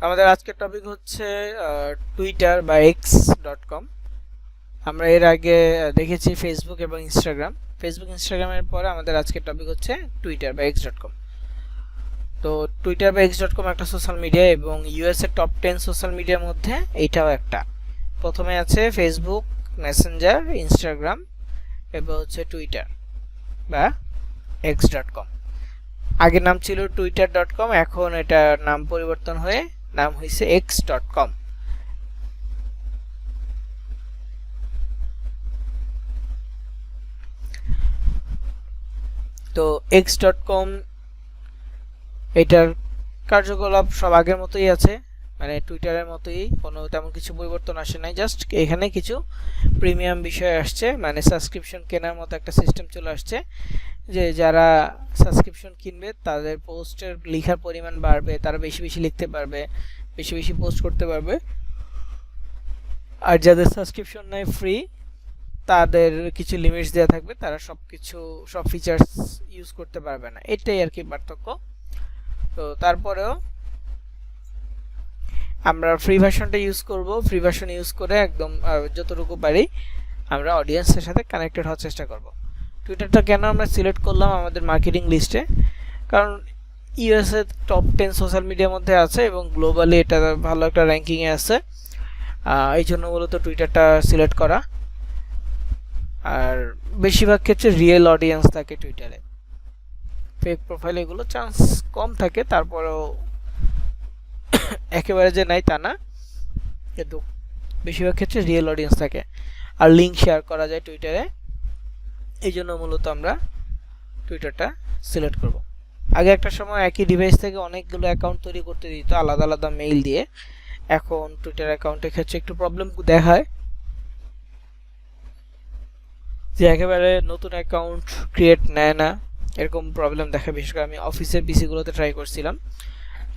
আমাদের আজকের টপিক হচ্ছে টুইটার বা x.com। আমরা এর আগে দেখেছি ফেসবুক এবং ইনস্টাগ্রাম। ফেসবুক ইনস্টাগ্রামের পরে আমাদের আজকের টপিক হচ্ছে টুইটার বা x.com। তো টুইটার বা x.com একটা সোশ্যাল মিডিয়া এবং ইউএস এর টপ 10 সোশ্যাল মিডিয়ার মধ্যে এইটাও একটা। প্রথমে আছে ফেসবুক, মেসেঞ্জার, ইনস্টাগ্রাম এবং হচ্ছে টুইটার বা x.com। আগের নাম ছিল twitter.com, এখন এটার নাম পরিবর্তন হয়ে নাম হয়েছে x.com। তো x.com এটার কার্যকলাপ সব আগের মতোই আছে, মানে টুইটারের মতোই, কোনো তেমন কিছু পরিবর্তন আসে নাই। জাস্ট এখানে কিছু প্রিমিয়াম বিষয় আসছে, মানে সাবস্ক্রিপশন কেনার মতো একটা সিস্টেম চলে আসছে, যে যারা সাবস্ক্রিপশন কিনবে তাদের পোস্টের লেখার পরিমাণ বাড়বে, তারা বেশি বেশি লিখতে পারবে, বেশি বেশি পোস্ট করতে পারবে। আর যাদের সাবস্ক্রিপশন নাই, ফ্রি, তাদের কিছু লিমিটস দেওয়া থাকবে, তারা সব ফিচার্স ইউজ করতে পারবে না। এটাই আর কি পার্থক্য। তো তারপরেও আমরা ফ্রি ভার্সনটা ইউজ করব। ফ্রি ভার্সন ইউজ করে একদম যতটুকু পারি আমরা অডিয়েন্সের সাথে কানেক্টেড হওয়ার চেষ্টা করব। টুইটারটা কেন আমরা সিলেক্ট করলাম আমাদের মার্কেটিং লিস্টে, কারণ ইউএসএ টপ 10 সোশ্যাল মিডিয়ার মধ্যে আছে এবং গ্লোবালি এটা ভালো একটা র্যাঙ্কিংয়ে আছে। এই জন্য মূলত টুইটারটা সিলেক্ট করা। আর বেশিরভাগ ক্ষেত্রে রিয়েল অডিয়েন্স থাকে টুইটারে, ফেক প্রোফাইল এগুলো চান্স কম থাকে, তারপরেও একেবারে যে নাই তা না, কিন্তু বেশিরভাগ ক্ষেত্রে রিয়েল অডিয়েন্স থাকে। আর লিঙ্ক শেয়ার করা যায় টুইটারে, এই জন্য মূলত আমরা টুইটারটা সিলেক্ট করব। আগে একটা সময় একই ডিভাইস থেকে অনেকগুলো অ্যাকাউন্ট তৈরি করতে দিত আলাদা আলাদা মেইল দিয়ে। এখন টুইটার অ্যাকাউন্টের ক্ষেত্রে একটু প্রবলেম দেখায় যে একেবারে নতুন অ্যাকাউন্ট ক্রিয়েট নেয় না, এরকম প্রবলেম দেখা। বিশেষ করে আমি অফিসের পিসিগুলোতে ট্রাই করছিলাম,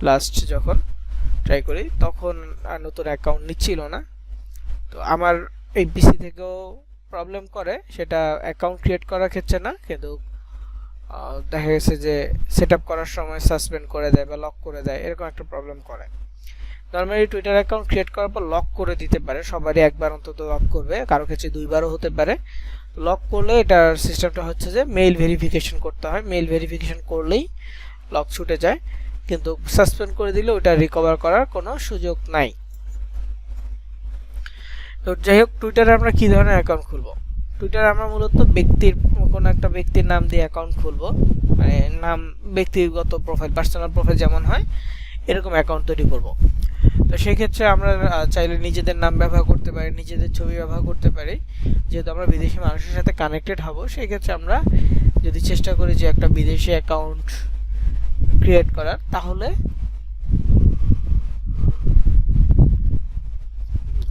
লাস্ট যখন ট্রাই করি তখন আর নতুন অ্যাকাউন্ট নিচ্ছিল না। তো আমার এই পিসি থেকেও প্রবলেম করে, সেটা অ্যাকাউন্ট ক্রিয়েট করার ক্ষেত্রে না, কিন্তু দেখা গেছে যে সেট আপ করার সময় সাসপেন্ড করে দেয় বা লক করে দেয়, এরকম একটা প্রবলেম করে। নর্মালি টুইটার অ্যাকাউন্ট ক্রিয়েট করার পর লক করে দিতে পারে, সবারই একবার অন্তত লক করবে, কারো ক্ষেত্রে দুইবারও হতে পারে। লক করলে এটার সিস্টেমটা হচ্ছে যে মেইল ভেরিফিকেশন করতে হয়, মেইল ভেরিফিকেশন করলেই লক ছুটে যায়, কিন্তু সাসপেন্ড করে দিলে ওটা রিকভার করার কোনো সুযোগ নাই। তো যাই হোক, টুইটারে আমরা কী ধরনের অ্যাকাউন্ট খুলব? টুইটারে আমরা মূলত কোনো একটা ব্যক্তির নাম দিয়ে অ্যাকাউন্ট খুলব, মানে নাম, ব্যক্তিগত প্রোফাইল, পার্সোনাল প্রোফাইল যেমন হয় এরকম অ্যাকাউন্ট তৈরি করব। তো সেক্ষেত্রে আমরা চাইলে নিজেদের নাম ব্যবহার করতে পারি, নিজেদের ছবি ব্যবহার করতে পারি। যেহেতু আমরা বিদেশি মানুষের সাথে কানেক্টেড হব, সেই ক্ষেত্রে আমরা যদি চেষ্টা করি যে একটা বিদেশি অ্যাকাউন্ট ক্রিয়েট করার, তাহলে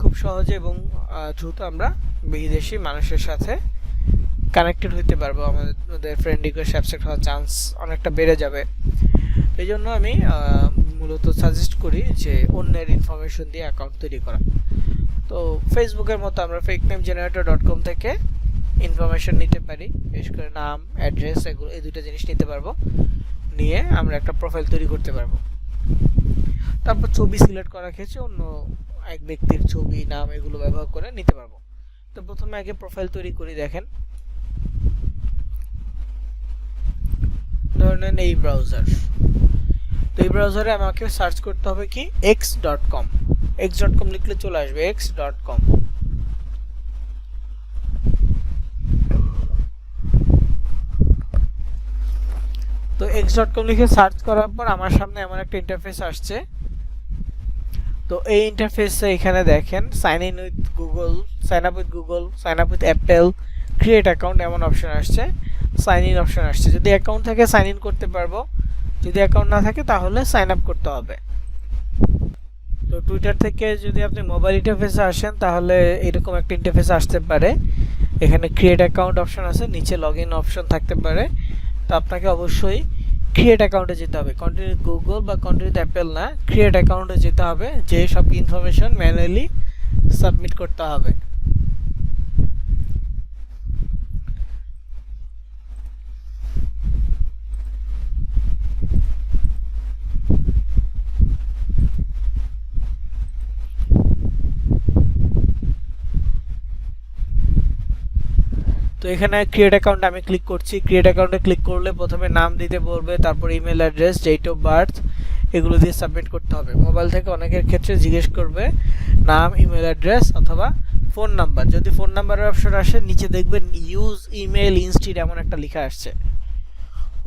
খুব সহজে এবং দ্রুত আমরা বিদেশি মানুষের সাথে কানেক্টেড হতে পারবো, আমাদের ফ্রেন্ড রিকোয়েস্ট অ্যাকসেপ্ট হওয়ার চান্স অনেকটা বেড়ে যাবে। এই জন্য আমি মূলত সাজেস্ট করি যে অন্যের ইনফরমেশন দিয়ে অ্যাকাউন্ট তৈরি করা। তো ফেসবুকের মতো আমরা fakenamesgenerator.com থেকে ইনফরমেশন নিতে পারি, বিশেষ করে নাম, অ্যাড্রেস, এগুলো, এই দুটো জিনিস নিতে পারবো, নিয়ে আমরা একটা প্রোফাইল তৈরি করতে পারবো। তারপর ছবি সিলেক্ট করার ক্ষেত্রে অন্য এক ব্যক্তির ছবি, নাম, এগুলো ব্যবহার করে নিতে পারবো। তো প্রথমে আগে প্রোফাইল তৈরি করি। দেখেন, ধরে নেন এই ব্রাউজার। তো এই ব্রাউজারে আমাকে সার্চ করতে হবে কি x.com। x.com লিখলে চলে আসবে x.com। তো x.com লিখে সার্চ করার পর আমার সামনে এমন একটা ইন্টারফেস আসছে। তো এই ইন্টারফেসে এখানে দেখেন sign in with Google, sign up with Google, sign up with Apple, create account এমন অপশন আসছে, সাইন ইন অপশন আসছে। যদি অ্যাকাউন্ট থাকে সাইন ইন করতে পারবো, যদি অ্যাকাউন্ট না থাকে তাহলে সাইন আপ করতে হবে। তো টুইটার থেকে যদি আপনি মোবাইল ইন্টারফেসে আসেন তাহলে এরকম একটা ইন্টারফেস আসতে পারে। এখানে ক্রিয়েট অ্যাকাউন্ট অপশন আছে, নিচে লগ ইন অপশন থাকতে পারে। তো আপনাকে অবশ্যই ক্রিয়েট অ্যাকাউন্টে যেতে হবে, কন্টিনিউ গুগল বা কন্টিনিউ অ্যাপেল না, ক্রিয়েট অ্যাকাউন্টে যেতে হবে, যে সব ইনফরমেশন ম্যানুয়ালি সাবমিট করতে হবে। তো এখানে ক্রিয়েট অ্যাকাউন্ট আমি ক্লিক করছি। ক্রিয়েট অ্যাকাউন্টে ক্লিক করলে প্রথমে নাম দিতে বলবে, তারপর email address, date of birth, এগুলো দিয়ে সাবমিট করতে হবে। মোবাইল থেকে অনেকের ক্ষেত্রে জিজ্ঞেস করবে নাম, ইমেল অ্যাড্রেস অথবা ফোন নাম্বার। যদি ফোন নাম্বারের অপশন আসে নিচে দেখবেন ইউজ ইমেল ইনস্টিড এমন একটা লেখা আসছে।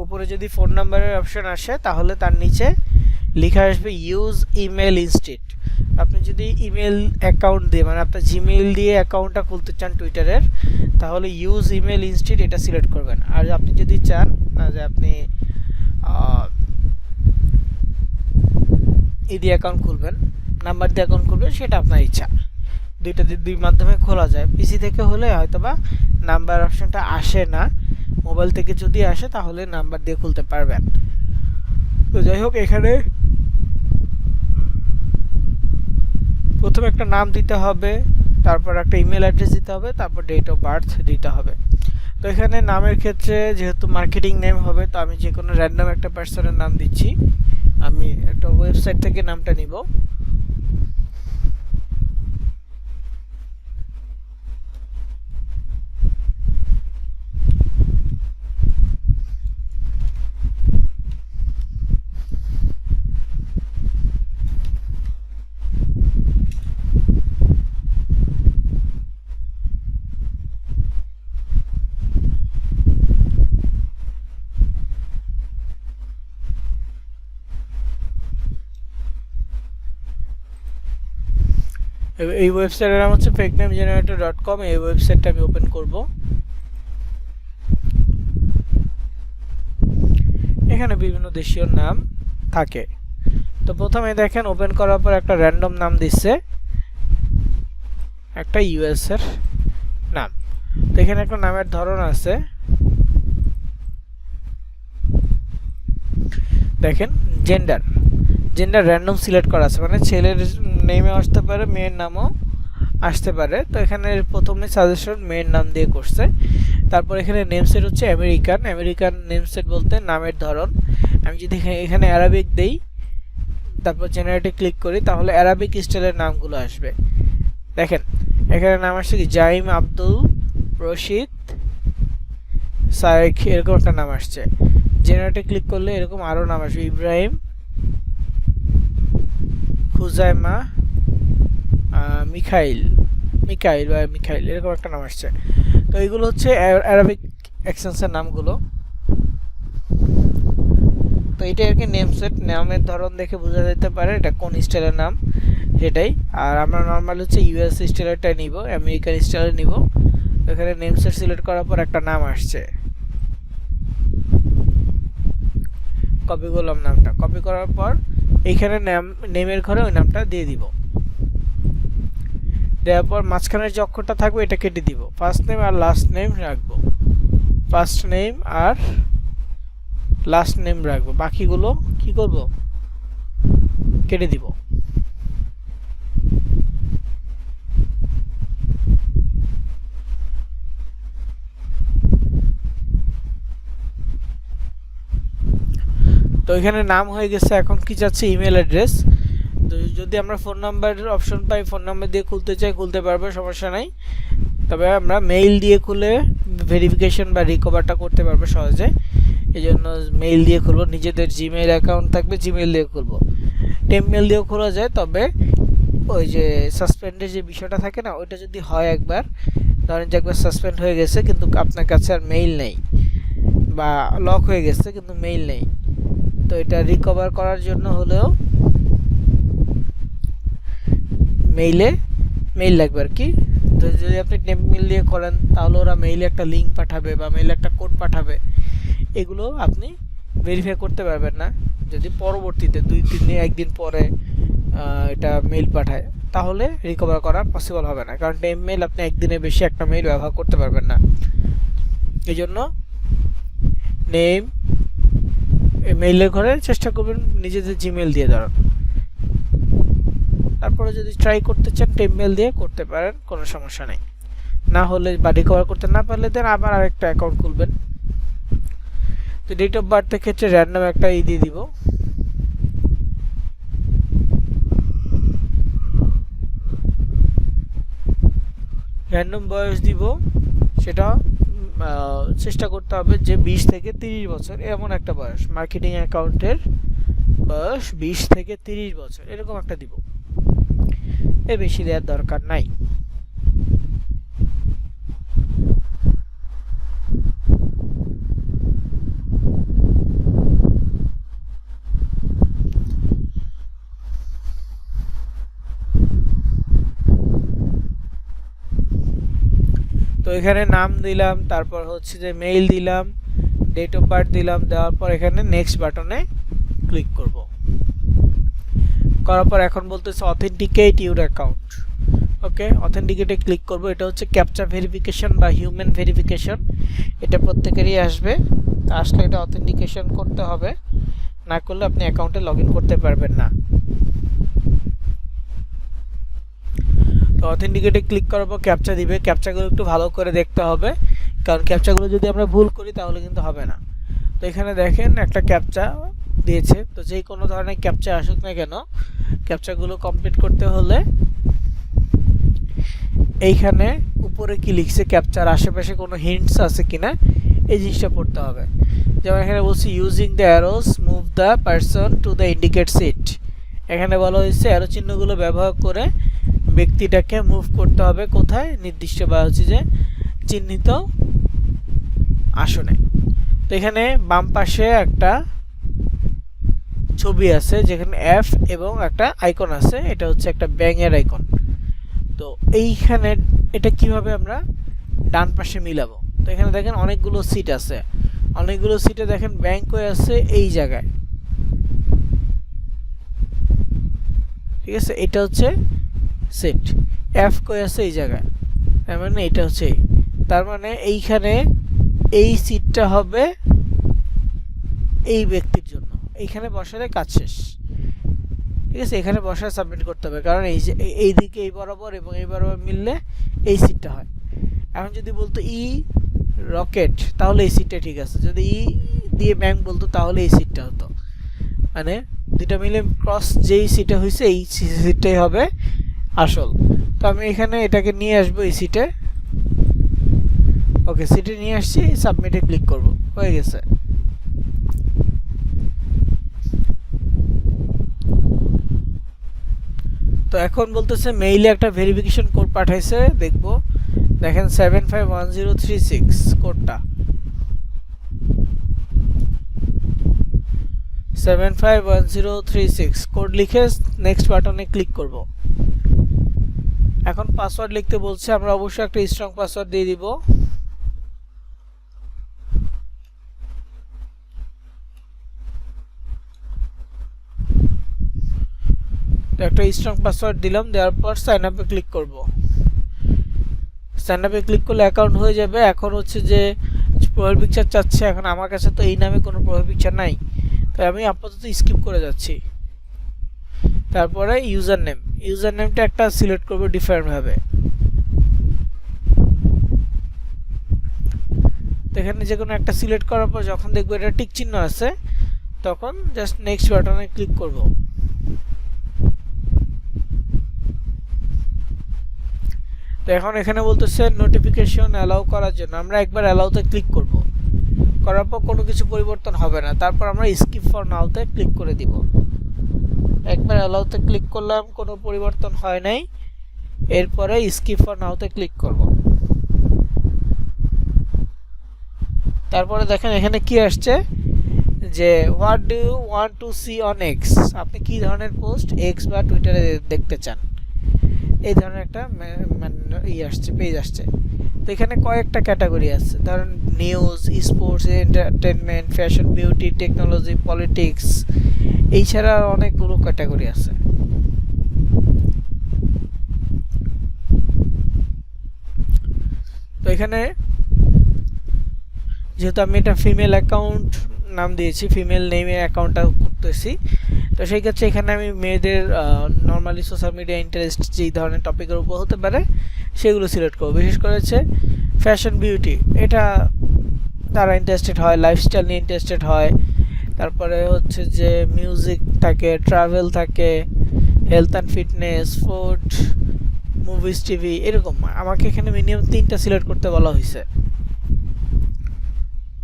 উপরে যদি ফোন নাম্বারের অপশন আসে তাহলে তার নিচে লেখা আসবে ইউজ ইমেল ইনস্টিড। আপনি যদি ইমেল অ্যাকাউন্ট দিয়ে মানে আপনার জিমেইল দিয়ে অ্যাকাউন্টটা খুলতে চান টুইটারের, তাহলে ইউজ ইমেল ইনস্টিড এটা সিলেক্ট করবেন। আর আপনি যদি চান যে আপনি দিয়ে অ্যাকাউন্ট খুলবেন, নাম্বার দিয়ে অ্যাকাউন্ট খুলবেন, সেটা আপনার ইচ্ছা। দুই মাধ্যমে খোলা যায়। পিসি থেকে হলে হয়তোবা নাম্বার অপশনটা আসে না, মোবাইল থেকে যদি আসে তাহলে নাম্বার দিয়ে খুলতে পারবেন। তো যাই হোক, এখানে প্রথমে একটা নাম দিতে হবে, তারপর একটা ইমেল অ্যাড্রেস দিতে হবে, তারপর ডেট অফ বার্থ দিতে হবে। তো এখানে নামের ক্ষেত্রে যেহেতু মার্কেটিং নেম হবে, তো আমি যে কোনো র্যান্ডম একটা পার্সনের নাম দিচ্ছি। আমি একটা ওয়েবসাইট থেকে নামটা নিব। এই ওয়েবসাইটের নাম হচ্ছে fakenamegenerator.com। এই ওয়েবসাইটটা আমি ওপেন করব। এখানে বিভিন্ন দেশীয় নাম থাকে। তো প্রথমে দেখেন ওপেন করার পর একটা র্যান্ডম নাম দিচ্ছে, একটা ইউএস এর নাম। তো এখানে একটা নামের ধরন আছে, দেখেন জেন্ডার র্যান্ডম সিলেক্ট করা আছে, মানে ছেলের নেমে আসতে পারে, মেয়ের নামও আসতে পারে। তো এখানে প্রথমে সাজেশন মেয়ের নাম দিয়ে করছে। তারপর এখানে নেমসেট হচ্ছে আমেরিকান নেমসেট বলতে নামের ধরন। আমি যদি এখানে অ্যারাবিক দেই, তারপর জেনারেটে ক্লিক করি, তাহলে অ্যারাবিক স্টাইলের নামগুলো আসবে। দেখেন এখানে নাম আসছে কি জাইম, আব্দুল, রশিদ, সায়েক, এরকম একটা নাম আসছে। জেনারেটে ক্লিক করলে এরকম আরও নাম আসবে, ইব্রাহিম, হুজাইমা, মিখাইল এরকম একটা নাম আসছে। তো এইগুলো হচ্ছে অ্যারাবিক এক্সটেনশন নামগুলো। তো এটা আর কি নেমসেট, নামের ধরন দেখে বোঝা যেতে পারে এটা কোন স্টাইলের নাম সেটাই। আর আমরা নর্মাল হচ্ছে ইউএস স্টাইলেরটাই নিব, আমেরিকান স্টাইলের নিব। এখানে নেমসেট সিলেক্ট করার পর একটা নাম আসছে, কপি করলাম নামটা। কপি করার পর এইখানে নেমের ঘরে ওই নামটা দিয়ে দিব। দেওয়ার পর মাঝখানের যে অক্ষরটা থাকবে এটা কেটে দিব। ফার্স্ট নেম আর লাস্ট নেম রাখবো, ফার্স্ট নেম আর লাস্ট নেম রাখবো, বাকিগুলো কি করব, কেটে দিব। তো এখানে নাম হয়ে গেছে। এখন কি যাচ্ছে, ইমেল অ্যাড্রেস। তো যদি আমরা ফোন নাম্বারের অপশন পাই, ফোন নাম্বার দিয়ে খুলতে চাই খুলতে পারবো, সমস্যা নাই। তবে আমরা মেইল দিয়ে খুলে ভেরিফিকেশন বা রিকভারটা করতে পারবো সহজে। এই জন্য মেইল দিয়ে খুলবো, নিজেদের জিমেইল অ্যাকাউন্ট থাকবে জিমেইল দিয়ে খুলবো। টেমমেল দিয়েও খোলা যায়, তবে ওই যে সাসপেন্ডের যে বিষয়টা থাকে না, ওইটা যদি হয় একবার, ধরেন যে একবার সাসপেন্ড হয়ে গেছে কিন্তু আপনার কাছে আর মেইল নেই, বা লক হয়ে গেছে কিন্তু মেইল নেই, তো এটা রিকভার করার জন্য হলেও মেইল লাগবে আর কি। তো যদি আপনি টেমমেল দিয়ে করেন তাহলে ওরা মেইলে একটা লিঙ্ক পাঠাবে বা মেইলে একটা কোড পাঠাবে, এগুলো আপনি ভেরিফাই করতে পারবেন না যদি পরবর্তীতে 2-3 দিন 1 দিন পরে এটা মেইল পাঠায়, তাহলে রিকভার করা পসিবল হবে না। কারণ টেমমেল আপনি একদিনের বেশি একটা মেইল ব্যবহার করতে পারবেন না। এই জন্য নেম মেইলের ঘরে চেষ্টা করবেন নিজেদের জিমেইল দিয়ে ধরুন। তারপরে যদি ট্রাই করতে চান টেমমেল দিয়ে করতে পারেন, কোনো সমস্যা নেই। না হলে বা রিকভার করতে না পারলে দেন আবার আরেকটা অ্যাকাউন্ট খুলবেন। তো ডেট অফ বার্থের ক্ষেত্রে র্যান্ডম একটা দিয়ে দিব। র্যান্ডম বয়স দিব, সেটা চেষ্টা করতে হবে যে 20 থেকে 30 বছর এমন একটা বয়স, মার্কেটিং অ্যাকাউন্টের বয়স 20 থেকে 30 বছর এরকম একটা দিব, এর বেশি দেওয়ার দরকার নাই। তো এখানে নাম দিলাম, তারপর হচ্ছে যে মেইল দিলাম, ডেট অফ বার্থ দিলাম, দেওয়ার পর এখানে নেক্সট বাটনে ক্লিক করব। করার পর এখন বলতেছে অথেন্টিকেট ইউর অ্যাকাউন্ট। ওকে, অথেন্টিকেটে ক্লিক করব। এটা হচ্ছে ক্যাপচা ভেরিফিকেশন বা হিউম্যান ভেরিফিকেশন, এটা প্রত্যেকেরই আসবে। আসলে এটা অথেন্টিকেশন করতে হবে, না করলে আপনি অ্যাকাউন্টে লগ ইন করতে পারবেন না। তো অথেন্টিকেটে ক্লিক করার পর ক্যাপচা দিবে, ক্যাপচাগুলো একটু ভালো করে দেখতে হবে, কারণ ক্যাপচাগুলো যদি আমরা ভুল করি তাহলে কিন্তু হবে না। তো এখানে দেখেন একটা ক্যাপচা দিয়েছে, তো যে কোনো ধরনের ক্যাপচা আসুক না কেন, ক্যাপচাগুলো কমপ্লিট করতে হলে এইখানে উপরে কি লিখছে, ক্যাপচার আশেপাশে কোনো হিন্টস আছে কিনা এই জিনিসটা পড়তে হবে। যেমন এখানে বলছি using the arrows move the person to the indicate seat, এখানে বলা হয়েছে অ্যারো চিহ্নগুলো ব্যবহার করে ব্যক্তিটাকে মুভ করতে হবে কোথায়, নির্দিষ্ট বা হচ্ছে যে চিহ্নিত আসনে। তো এখানে বাম পাশে একটা ছবি আছে যেখানে এফ এবং একটা আইকন আছে, এটা হচ্ছে একটা ব্যাঙের আইকন। তো এইখানে এটা কিভাবে আমরা ডান পাশে মিলাবো, তো এখানে দেখেন অনেকগুলো সিট আছে, অনেকগুলো সিটে দেখেন ব্যাংক হয়ে আছে এই জায়গায়, ঠিক আছে, এটা হচ্ছে সিট, এফ কয়ে আছে এই জায়গায়, তার মানে এটা হচ্ছে, তার মানে এইখানে এই সিটটা হবে এই ব্যক্তির জন্য, এইখানে বসালে কাজ শেষ, ঠিক আছে। এখানে বসা সাবমিট করতে হবে, কারণ এই যে এই দিকে এই বরাবর এবং এই বরাবর মিললে এই সিটটা হয়। এখন যদি বলতো ই রকেট তাহলে এই সিটটা ঠিক আছে, যদি ই দিয়ে ব্যাংক বলতো তাহলে এই সিটটা হতো, মানে দুটা মিলে ক্রস যেই সিটে হয়েছে এই সিটটাই হবে আসল। তো আমি এখানে এটাকে নিয়ে আসবো এই সিটে, ওকে সিটে নিয়ে আসছি, সাবমিটে ক্লিক করব, হয়ে গেছে। তো এখন বলতেছে মেইলে একটা ভেরিফিকেশন কোড পাঠাইছে, দেখবো, দেখেন 751036 কোডটা, 751036 কোড লিখে নেক্সট বাটনে ক্লিক করব। এখন পাসওয়ার্ড লিখতে বলছে, আমরা অবশ্যই একটা স্ট্রং পাসওয়ার্ড দিয়ে দিব। একটা স্ট্রং পাসওয়ার্ড দিলাম, দেওয়ার পর সাইন আপে ক্লিক করব। সাইন আপে ক্লিক করলে অ্যাকাউন্ট হয়ে যাবে। এখন হচ্ছে যে প্রোফাইল পিকচার চাচ্ছে, এখন আমার কাছে তো এই নামে কোনো প্রোফাইল পিকচার নাই, তাই আমি আপাতত স্কিপ করে যাচ্ছি। তারপরে ইউজার নেমটা একটা সিলেক্ট করব ডিফারেন্ট ভাবে। তো এখানে যে কোনো একটা সিলেক্ট করার পর যখন দেখবো এটা টিক চিহ্ন আছে, তখন জাস্ট নেক্সট বাটনে ক্লিক করব। তো এখন এখানে বলতেছে নোটিফিকেশন অ্যালাউ করার জন্য, আমরা একবার অ্যালাউতে ক্লিক করব, করার পর কোনো কিছু পরিবর্তন হবে না, তারপর আমরা স্কিপ ফর নাওতে ক্লিক করে দিব। একবার অ্যালাউতে ক্লিক করলাম, কোনো পরিবর্তন হয় নাই, এরপরে স্কিপ ফর নাওতে ক্লিক করব। তারপরে দেখেন এখানে কি আসছে যে what do you want to see on X, আপনি কি ধরনের পোস্ট এক্স বা টুইটারে দেখতে চান, এই ধরনের একটা আসছে, পেজ আসছে। তো এখানে কয়েকটা ক্যাটাগরি আছে, ধরেন news, sports, entertainment, fashion, beauty, technology, politics, এই ছাড়া অনেকগুলো ক্যাটাগরি আছে। তো এখানে যেহেতু আমি এটা ফিমেল অ্যাকাউন্ট নাম দিয়েছি, ফিমেল নেমে অ্যাকাউন্টটা করতেছি, তো সেই ক্ষেত্রে এখানে আমি মেয়েদের নর্মালি সোশ্যাল মিডিয়া ইন্টারেস্ট যেই ধরনের টপিকের উপর হতে পারে সেগুলো সিলেক্ট করবো। বিশেষ করে হচ্ছে ফ্যাশন, বিউটি, এটা তারা ইন্টারেস্টেড হয়, লাইফস্টাইল নিয়ে ইন্টারেস্টেড হয়, তারপরে হচ্ছে যে মিউজিক থাকে, ট্রাভেল থাকে, health and fitness, food, movies, TV, এরকম আমাকে এখানে মিনিমাম 3টা সিলেক্ট করতে বলা হয়েছে।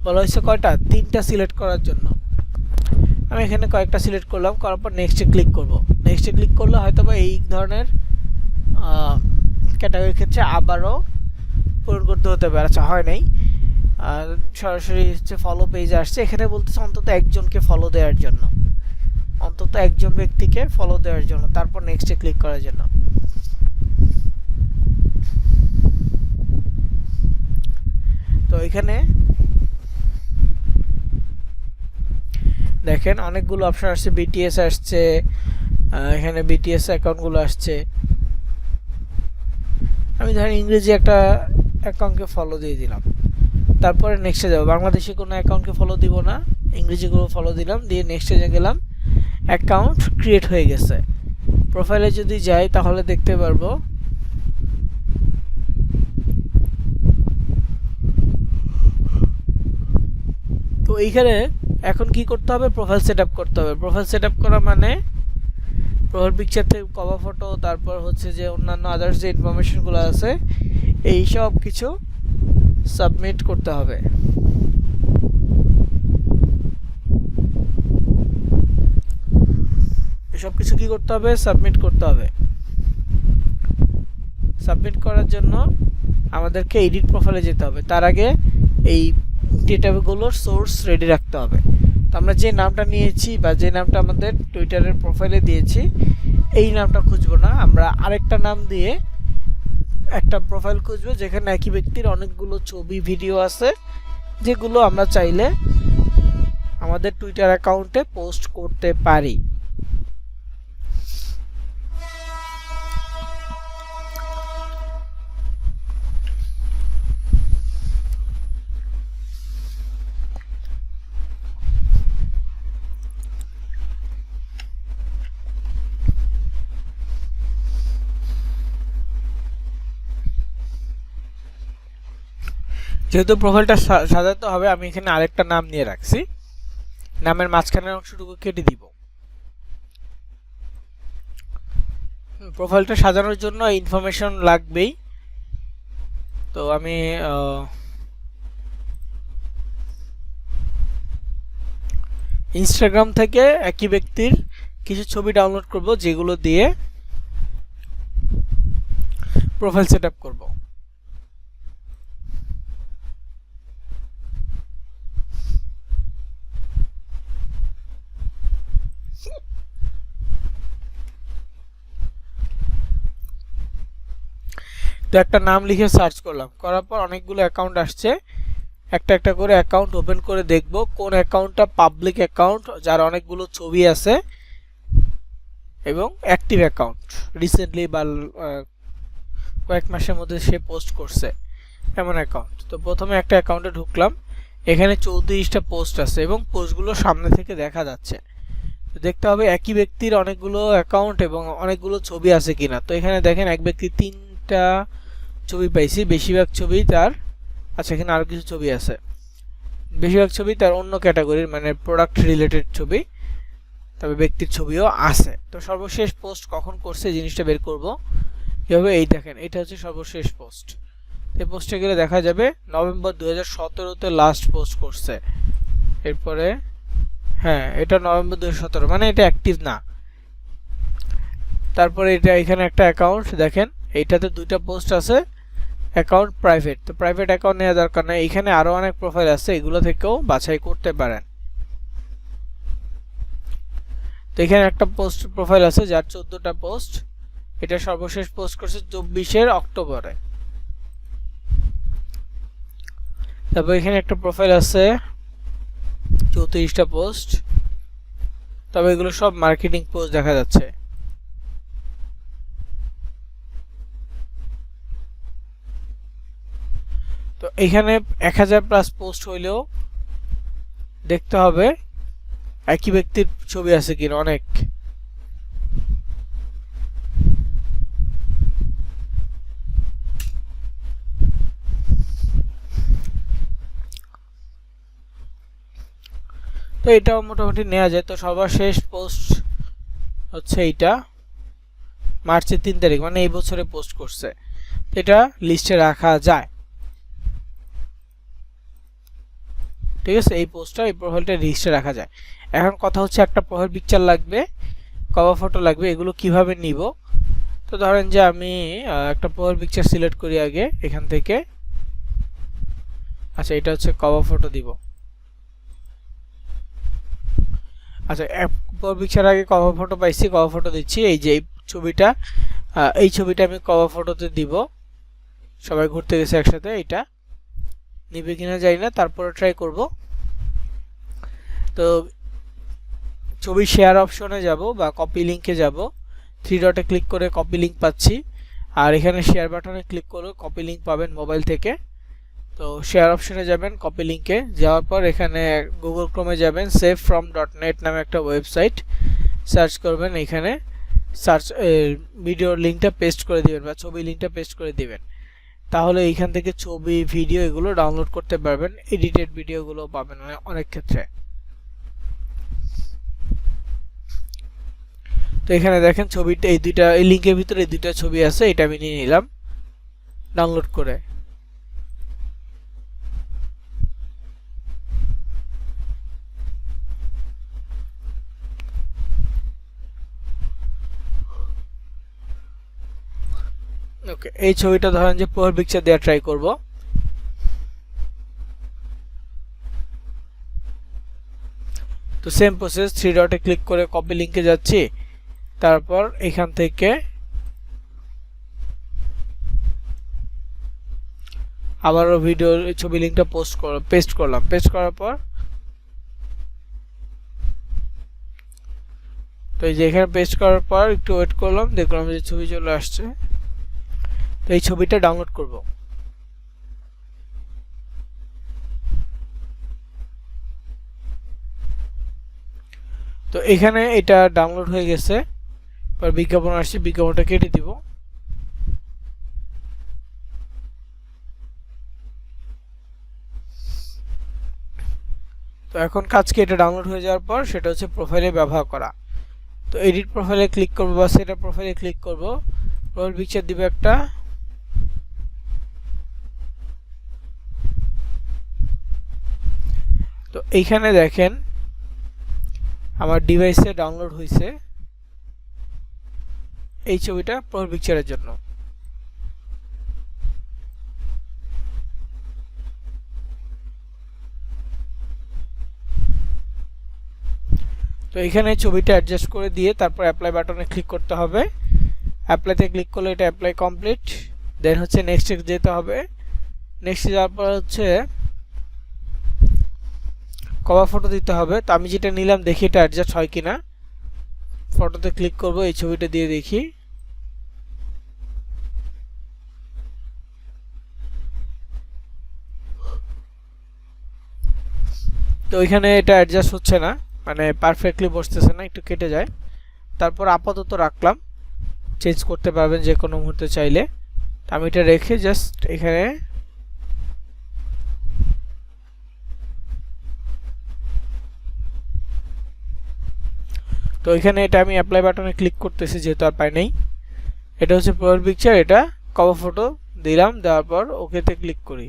বলা হয়েছে কয়টা, 3টা সিলেক্ট করার জন্য। আমি এখানে কয়েকটা সিলেক্ট করলাম, করার পর নেক্সটে ক্লিক করব। নেক্সটে ক্লিক করলে হয়তো বা এই ধরনের ক্যাটাগরির ক্ষেত্রে আবারও পূরণ করতে হতে পারে। আচ্ছা, হয় নাই, সরাসরি হচ্ছে ফলো পেজে আসছে। এখানে বলতেছে অন্তত একজনকে ফলো দেওয়ার জন্য, অন্তত একজন ব্যক্তিকে ফলো দেওয়ার জন্য, তারপর নেক্সটে ক্লিক করার জন্য। তো এখানে দেখেন অনেকগুলো অপশন আসছে, বিটিএস আসছে, এখানে বিটিএস অ্যাকাউন্টগুলো আসছে। আমি ধরেন ইংরেজি একটা অ্যাকাউন্টকে ফলো দিয়ে দিলাম, তারপরে নেক্সটে যাব। বাংলাদেশি কোনো অ্যাকাউন্টকে ফলো দিব না, ইংরেজিগুলো ফলো দিলাম, দিয়ে নেক্সটে গেলাম। অ্যাকাউন্ট ক্রিয়েট হয়ে গেছে। প্রোফাইলে যদি যাই তাহলে দেখতে পারবো তো এইখানে এখন কি করতে হবে, প্রোফাইল সেটআপ করতে হবে। প্রোফাইল সেটআপ করা মানে প্রোফাইল পিকচার থেকে কভার ফটো, তারপর হচ্ছে যে অন্যান্য আদার্স যে ইনফরমেশনগুলো আছে এই সব কিছু সাবমিট করতে হবে। এসব কিছু কি করতে হবে, সাবমিট করতে হবে। সাবমিট করার জন্য আমাদেরকে এডিট প্রোফাইলে যেতে হবে। তার আগে এই ডেটাগুলোর সোর্স রেডি রাখতে হবে। তো আমরা যে নামটা নিয়েছি বা যে নামটা আমাদের টুইটারের প্রোফাইলে দিয়েছি এই নামটা খুঁজবো না, আমরা আরেকটা নাম দিয়ে একটা প্রোফাইল খুঁজবো যেখানে একই ব্যক্তির অনেকগুলো ছবি ভিডিও আছে, যেগুলো আমরা চাইলে আমাদের টুইটার অ্যাকাউন্টে পোস্ট করতে পারি। যেহেতু প্রোফাইলটা সাজাতে হবে, আমি এখানে আরেকটা নাম নিয়ে রাখছি, নামের মাঝখানের অংশটুকু কেটে দিব। প্রোফাইলটা সাজানোর জন্য ইনফরমেশন লাগবেই। তো আমি ইনস্টাগ্রাম থেকে একই ব্যক্তির কিছু ছবি ডাউনলোড করব, যেগুলো দিয়ে প্রোফাইল সেটআপ করব। তো একটা নাম লিখে সার্চ করলাম, করার পর অনেকগুলো অ্যাকাউন্ট আসছে। একটা একটা করে অ্যাকাউন্ট ওপেন করে দেখব কোন অ্যাকাউন্টটা পাবলিক অ্যাকাউন্ট, যার অনেকগুলো ছবি আছে এবং অ্যাক্টিভ অ্যাকাউন্ট, রিসেন্টলি বা কয়েক মাসের মধ্যে সে পোস্ট করছে এমন অ্যাকাউন্ট। তো প্রথমে একটা অ্যাকাউন্টে ঢুকলাম, এখানে 34টা পোস্ট আছে এবং পোস্টগুলো সামনে থেকে দেখা যাচ্ছে। তো দেখতে হবে একই ব্যক্তির অনেকগুলো অ্যাকাউন্ট এবং অনেকগুলো ছবি আছে কিনা। তো এখানে দেখেন এক ব্যক্তি 3টা ছবি পাইছি, বেশিরভাগ ছবি তার, আচ্ছা এখানে আরও কিছু ছবি আছে, বেশিরভাগ ছবি তার অন্য ক্যাটাগরির, মানে প্রোডাক্ট রিলেটেড ছবি, তবে ব্যক্তির ছবিও আছে। তো সর্বশেষ পোস্ট কখন করছে জিনিসটা বের করব কীভাবে, এই দেখেন এটা হচ্ছে সর্বশেষ পোস্ট। এই পোস্টে গেলে দেখা যাবে নভেম্বর 2017-তে লাস্ট পোস্ট করছে। এরপরে হ্যাঁ, এটা নভেম্বর 2017, মানে এটা অ্যাক্টিভ না। তারপরে এটা এখানে একটা অ্যাকাউন্ট দেখেন, এইটাতে 2টা পোস্ট আছে, অ্যাকাউন্ট প্রাইভেট। তো প্রাইভেট অ্যাকাউন্ট নেওয়া দরকার নেই, এখানে আরও অনেক প্রোফাইল আছে, এগুলো থেকেও বাছাই করতে পারেন। তো এখানে একটা পোস্ট প্রোফাইল আছে যার 14টা পোস্ট, এটা সর্বশেষ পোস্ট করছে 24 অক্টোবরে। তারপর এখানে একটা প্রোফাইল আছে 34টা পোস্ট, তবে এগুলো সব মার্কেটিং পোস্ট দেখা যাচ্ছে। তো এখানে 1000+ পোস্ট হইলেও দেখতে হবে একই ব্যক্তির ছবি আছে কিনা, অনেক। তো এটাও মোটামুটি নেওয়া যায়। তো সর্বশেষ পোস্ট হচ্ছে এইটা মার্চের 3 তারিখ, মানে এই বছরে পোস্ট করছে, এটা লিস্টে রাখা যায়। ঠিক আছে, এই পোস্টটা এই প্রোফাইলটা রেজিস্টার রাখা যায়। এখন কথা হচ্ছে একটা প্রোফাইল পিকচার লাগবে, কভার ফটো লাগবে, এগুলো কিভাবে নিব? তো ধরেন যে আমি একটা প্রোফাইল পিকচার সিলেক্ট করি আগে এখান থেকে। আচ্ছা, এটা হচ্ছে কভার ফটো দিব। আচ্ছা, প্রোফাইল পিকচার আগে কভার ফটো পাইছি, কভার ফটো দিচ্ছি। এই যে এই ছবিটা আমি কভার ফটোতে দিব। সবাই ঘুরতে গেছে একসাথে, এটা নিবে কিনা জানি না, তারপরে ট্রাই করব। তো ছবি শেয়ার অপশনে যাব বা কপি লিংকে যাব, 3 ডটে ক্লিক করে কপি লিংক পাচ্ছি, আর এখানে শেয়ার বাটনে ক্লিক করে কপি লিংক পাবেন মোবাইল থেকে। তো শেয়ার অপশনে যাবেন, কপি লিংকে যাওয়ার পর এখানে গুগল ক্রোমে যাবেন, savefrom.net নামে একটা ওয়েবসাইট সার্চ করবেন। এখানে সার্চ ভিডিওর লিংকটা পেস্ট করে দিবেন বা ছবি লিংকটা পেস্ট করে দিবেন, তাহলে এইখান থেকে ছবি ভিডিও এগুলো ডাউনলোড করতে পারবেন, এডিটেড ভিডিওগুলো পাবেন অনেক ক্ষেত্রে। তো এখানে দেখেন ছবিটা এই লিংকের ভিতরে এই দুইটা ছবি আছে, এটা আমি নিয়ে নিলাম ডাউনলোড করে। ওকে, এই ছবিটা ধরেন যে প্রোফাইল পিকচার দেওয়া ট্রাই করব। তো সেম প্রসেস, 3 ডটে ক্লিক করে কপি লিংকে যাচ্ছি, তারপর এখান থেকে আবারও ভিডিওর ছবি লিংকটা পেস্ট করলাম। পেস্ট করার পর তো এই যে এখানে পেস্ট করার পর একটু ওয়েট করলাম, দেখলাম যে ছবি চলে আসছে। তো এই ছবিটা ডাউনলোড করব। তো এখানে এটা ডাউনলোড হয়ে গেছে, পর বিজ্ঞাপন আসছে, বিজ্ঞাপনটা কেটে দিব। তো এখন কাজ কি, এটা ডাউনলোড হয়ে যাওয়ার পর সেটা হচ্ছে প্রোফাইলে ব্যবহার করা। তো এডিট প্রোফাইলে ক্লিক করব বা সেটা প্রোফাইলে ক্লিক করব, প্রোফাইল পিকচার দিব একটা। তো এইখানে দেখেন আমার ডিভাইসে ডাউনলোড হয়েছে এই ছবিটা প্রোফাইল পিকচারের জন্য। তো এখানে ছবিটা অ্যাডজাস্ট করে দিয়ে তারপর অ্যাপ্লাই বাটনে ক্লিক করতে হবে। অ্যাপ্লাইতে ক্লিক করলে এটা অ্যাপ্লাই কমপ্লিট, দেন হচ্ছে নেক্সটে যেতে হবে। নেক্সটে যাওয়ার পর হচ্ছে কভার ফটো দিতে হবে। তো আমি যেটা নিলাম দেখি এটা অ্যাডজাস্ট হয় কিনা, ফটোতে ক্লিক করব, এই ছবিটা দিয়ে দেখি। তো ওইখানে এটা অ্যাডজাস্ট হচ্ছে না, মানে পারফেক্টলি বসতেছে না, একটু কেটে যায়। তারপর আপাতত রাখলাম, চেঞ্জ করতে পারবেন যে কোনো মুহূর্তে চাইলে। আমি এটা রেখে জাস্ট এখানে তো এখানে এটা আমি অ্যাপ্লাই বাটনে ক্লিক করতেছি যেহেতু আর পাই নাই। এটা হচ্ছে প্রোফাইল পিকচার, এটা কভার ফটো দিলাম, দেওয়ার পর ওকেতে ক্লিক করি।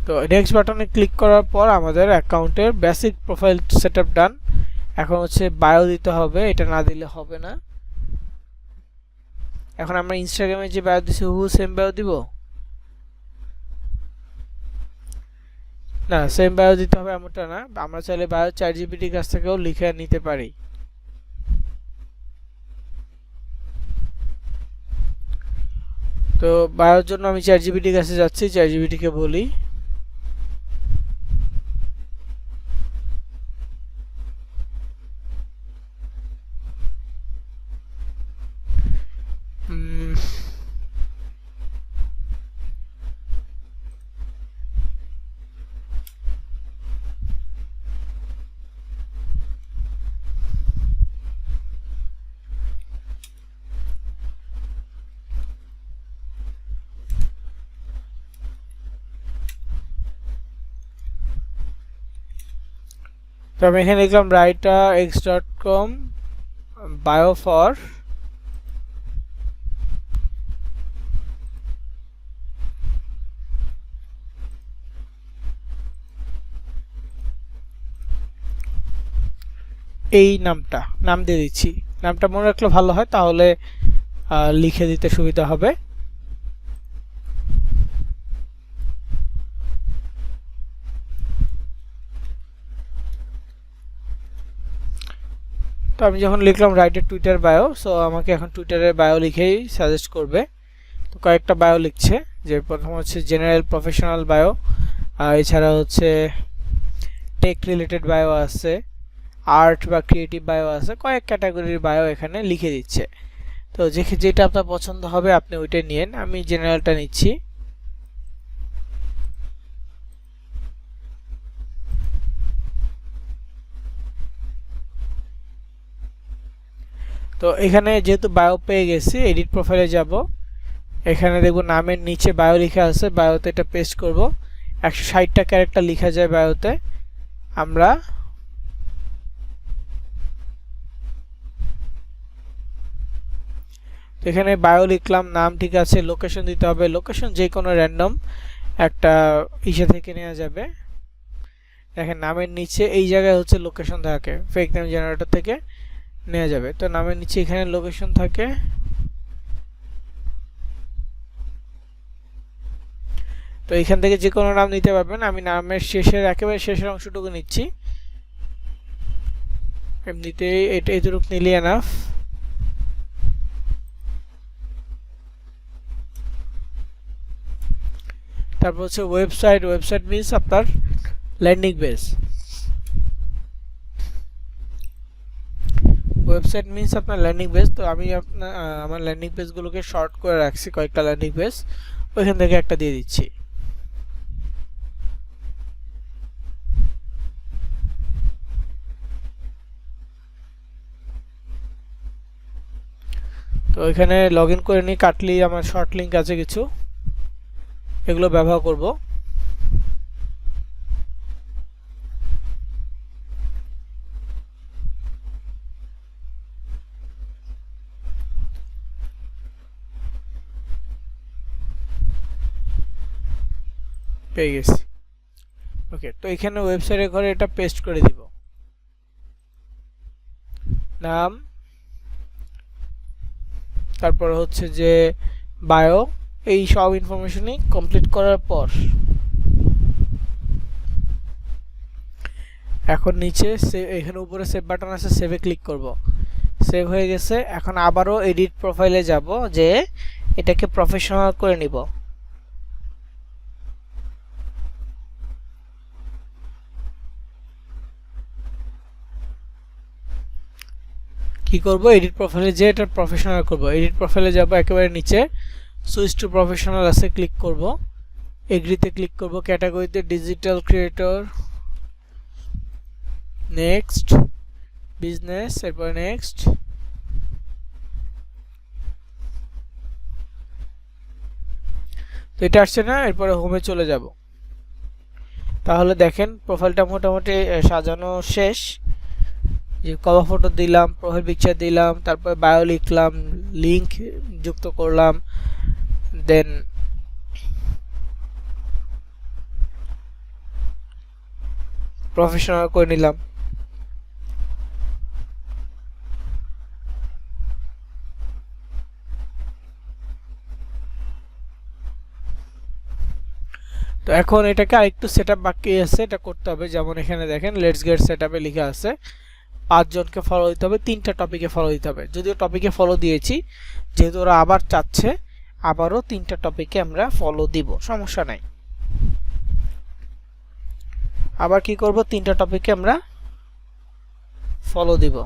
তো নেক্সট বাটনে ক্লিক করার পর আমাদের অ্যাকাউন্টের বেসিক প্রোফাইল সেটআপ ডান। এখন হচ্ছে বায়ো দিতে হবে, এটা না দিলে হবে না। এখন আমরা ইনস্টাগ্রামে যে বায়ো দিছি হুবহু সেম বায়ো দিব না, সেম বায়ো দিতে হবে এমনটা না, আমরা চাইলে বায়ো চ্যাটজিপিটির কাছ থেকেও লিখে নিতে পারি। তো বায়োর জন্য আমি চ্যাটজিপিটির কাছে যাচ্ছি, চ্যাটজিপিটিকে বলি তো আমি এখানে লিখলাম writerx.com bio for এই নাম দিয়ে দিচ্ছি। নামটা মনে রাখলে ভালো হয়, তাহলে লিখে দিতে সুবিধা হবে। তো আমি যখন লিখলাম write a Twitter bio, so আমাকে এখন টুইটারের বায়ো লিখেই সাজেস্ট করবে। তো কয়েকটা বায়ো লিখছে, যে প্রথম হচ্ছে জেনারেল প্রফেশনাল বায়ো, আর এছাড়া হচ্ছে টেক রিলেটেড বায়ো আছে, আর্ট বা ক্রিয়েটিভ বায়ো আছে, কয়েক ক্যাটাগরির বায়ো এখানে লিখে দিচ্ছে। তো যেটা আপনার পছন্দ হবে আপনি ওইটাই নিন। আমি জেনারেলটা নিচ্ছি। তো এখানে যেহেতু বায়ো পেয়ে গেছি, এডিট প্রোফাইলে যাব। এখানে দেখব নামের নিচে বায়ো লেখা আছে, বায়োতে এটা পেস্ট করব। 160টা ক্যারেক্টার লেখা যায় বায়োতে। আমরা তো এখানে বায়ো লিখলাম, নাম ঠিক আছে, লোকেশন দিতে হবে। লোকেশন যে কোনো র্যান্ডম একটা ইসে থেকে নেওয়া যাবে। দেখেন নামের নিচে এই জায়গায় হচ্ছে লোকেশন থাকে, ফেক নেম জেনারেটর থেকে নেওয়া যাবে। তো নামের নিচে এখানে লোকেশন থাকে। তো এখান থেকে যে কোনো নাম নিতে পারবেন। আমি নামের শেষের একেবারে শেষের অংশটুকু নিচ্ছি। এমনিতে এটা এতটুকু নিলে এনাফ। তারপর হচ্ছে ওয়েবসাইট মিন্স আপনার ল্যান্ডিং পেজ। ওয়েবসাইট মিন্স আপনার ল্যান্ডিং পেজ। তো আমি আমার ল্যান্ডিং পেজগুলোকে শর্ট করে রাখছি, কয়েকটা ল্যান্ডিং পেজ, ওইখান থেকে একটা দিয়ে দিচ্ছি। তো এখানে লগ ইন করে নিই। কাটলি আমার শর্ট লিঙ্ক আছে কিছু, এগুলো ব্যবহার করব। পেয়ে গেছি। ওকে, তো এখানে ওয়েবসাইটের ঘরে এটা পেস্ট করে দিব। নাম, তারপর হচ্ছে যে বায়ো, এই সব ইনফরমেশনই কমপ্লিট করার পর এখন নিচে এখানে উপরে সেভ বাটন আছে, সেভে ক্লিক করব। সেভ হয়ে গেছে। এখন আবারও এডিট প্রোফাইলে যাব, যে এটাকে প্রফেশনাল করে নিব। কি করব, এডিট প্রোফাইলে যে এটা প্রফেশনাল করব। এডিট প্রোফাইলে যাব, একেবারে নিচে সুইচ টু প্রফেশনাল আছে, ক্লিক করব। এগ্রিতে ক্লিক করব। ক্যাটাগরিতে ডিজিটাল ক্রিয়েটর, নেক্সট, বিজনেস, এরপর নেক্সট। তো এটা আসছে না, এরপরে হোমে চলে যাব। তাহলে দেখেন প্রোফাইলটা মোটামুটি সাজানো শেষ। যে কভার ফটো দিলাম, প্রোফাইল পিকচার দিলাম, তারপর বায়ো লিখলাম, লিংক যুক্ত করলাম, দেন প্রফেশনাল করে নিলাম। তো এখন এটাকে আরেকটু সেটআপ বাকি আছে, এটা করতে হবে। যেমন এখানে দেখেন লেটস গেট সেটআপে লেখা আছে 5 জনকে ফলো দিতে হবে, 3টা টপিকে ফলো দিতে হবে। যদিও টপিকে ফলো দিয়েছি, যেহেতু ওরা আবার চাচ্ছে, আবারও 3টা টপিকে আমরা ফলো দিব, সমস্যা নাই। আবার কি করব, 3টা টপিকে আমরা ফলো দিব।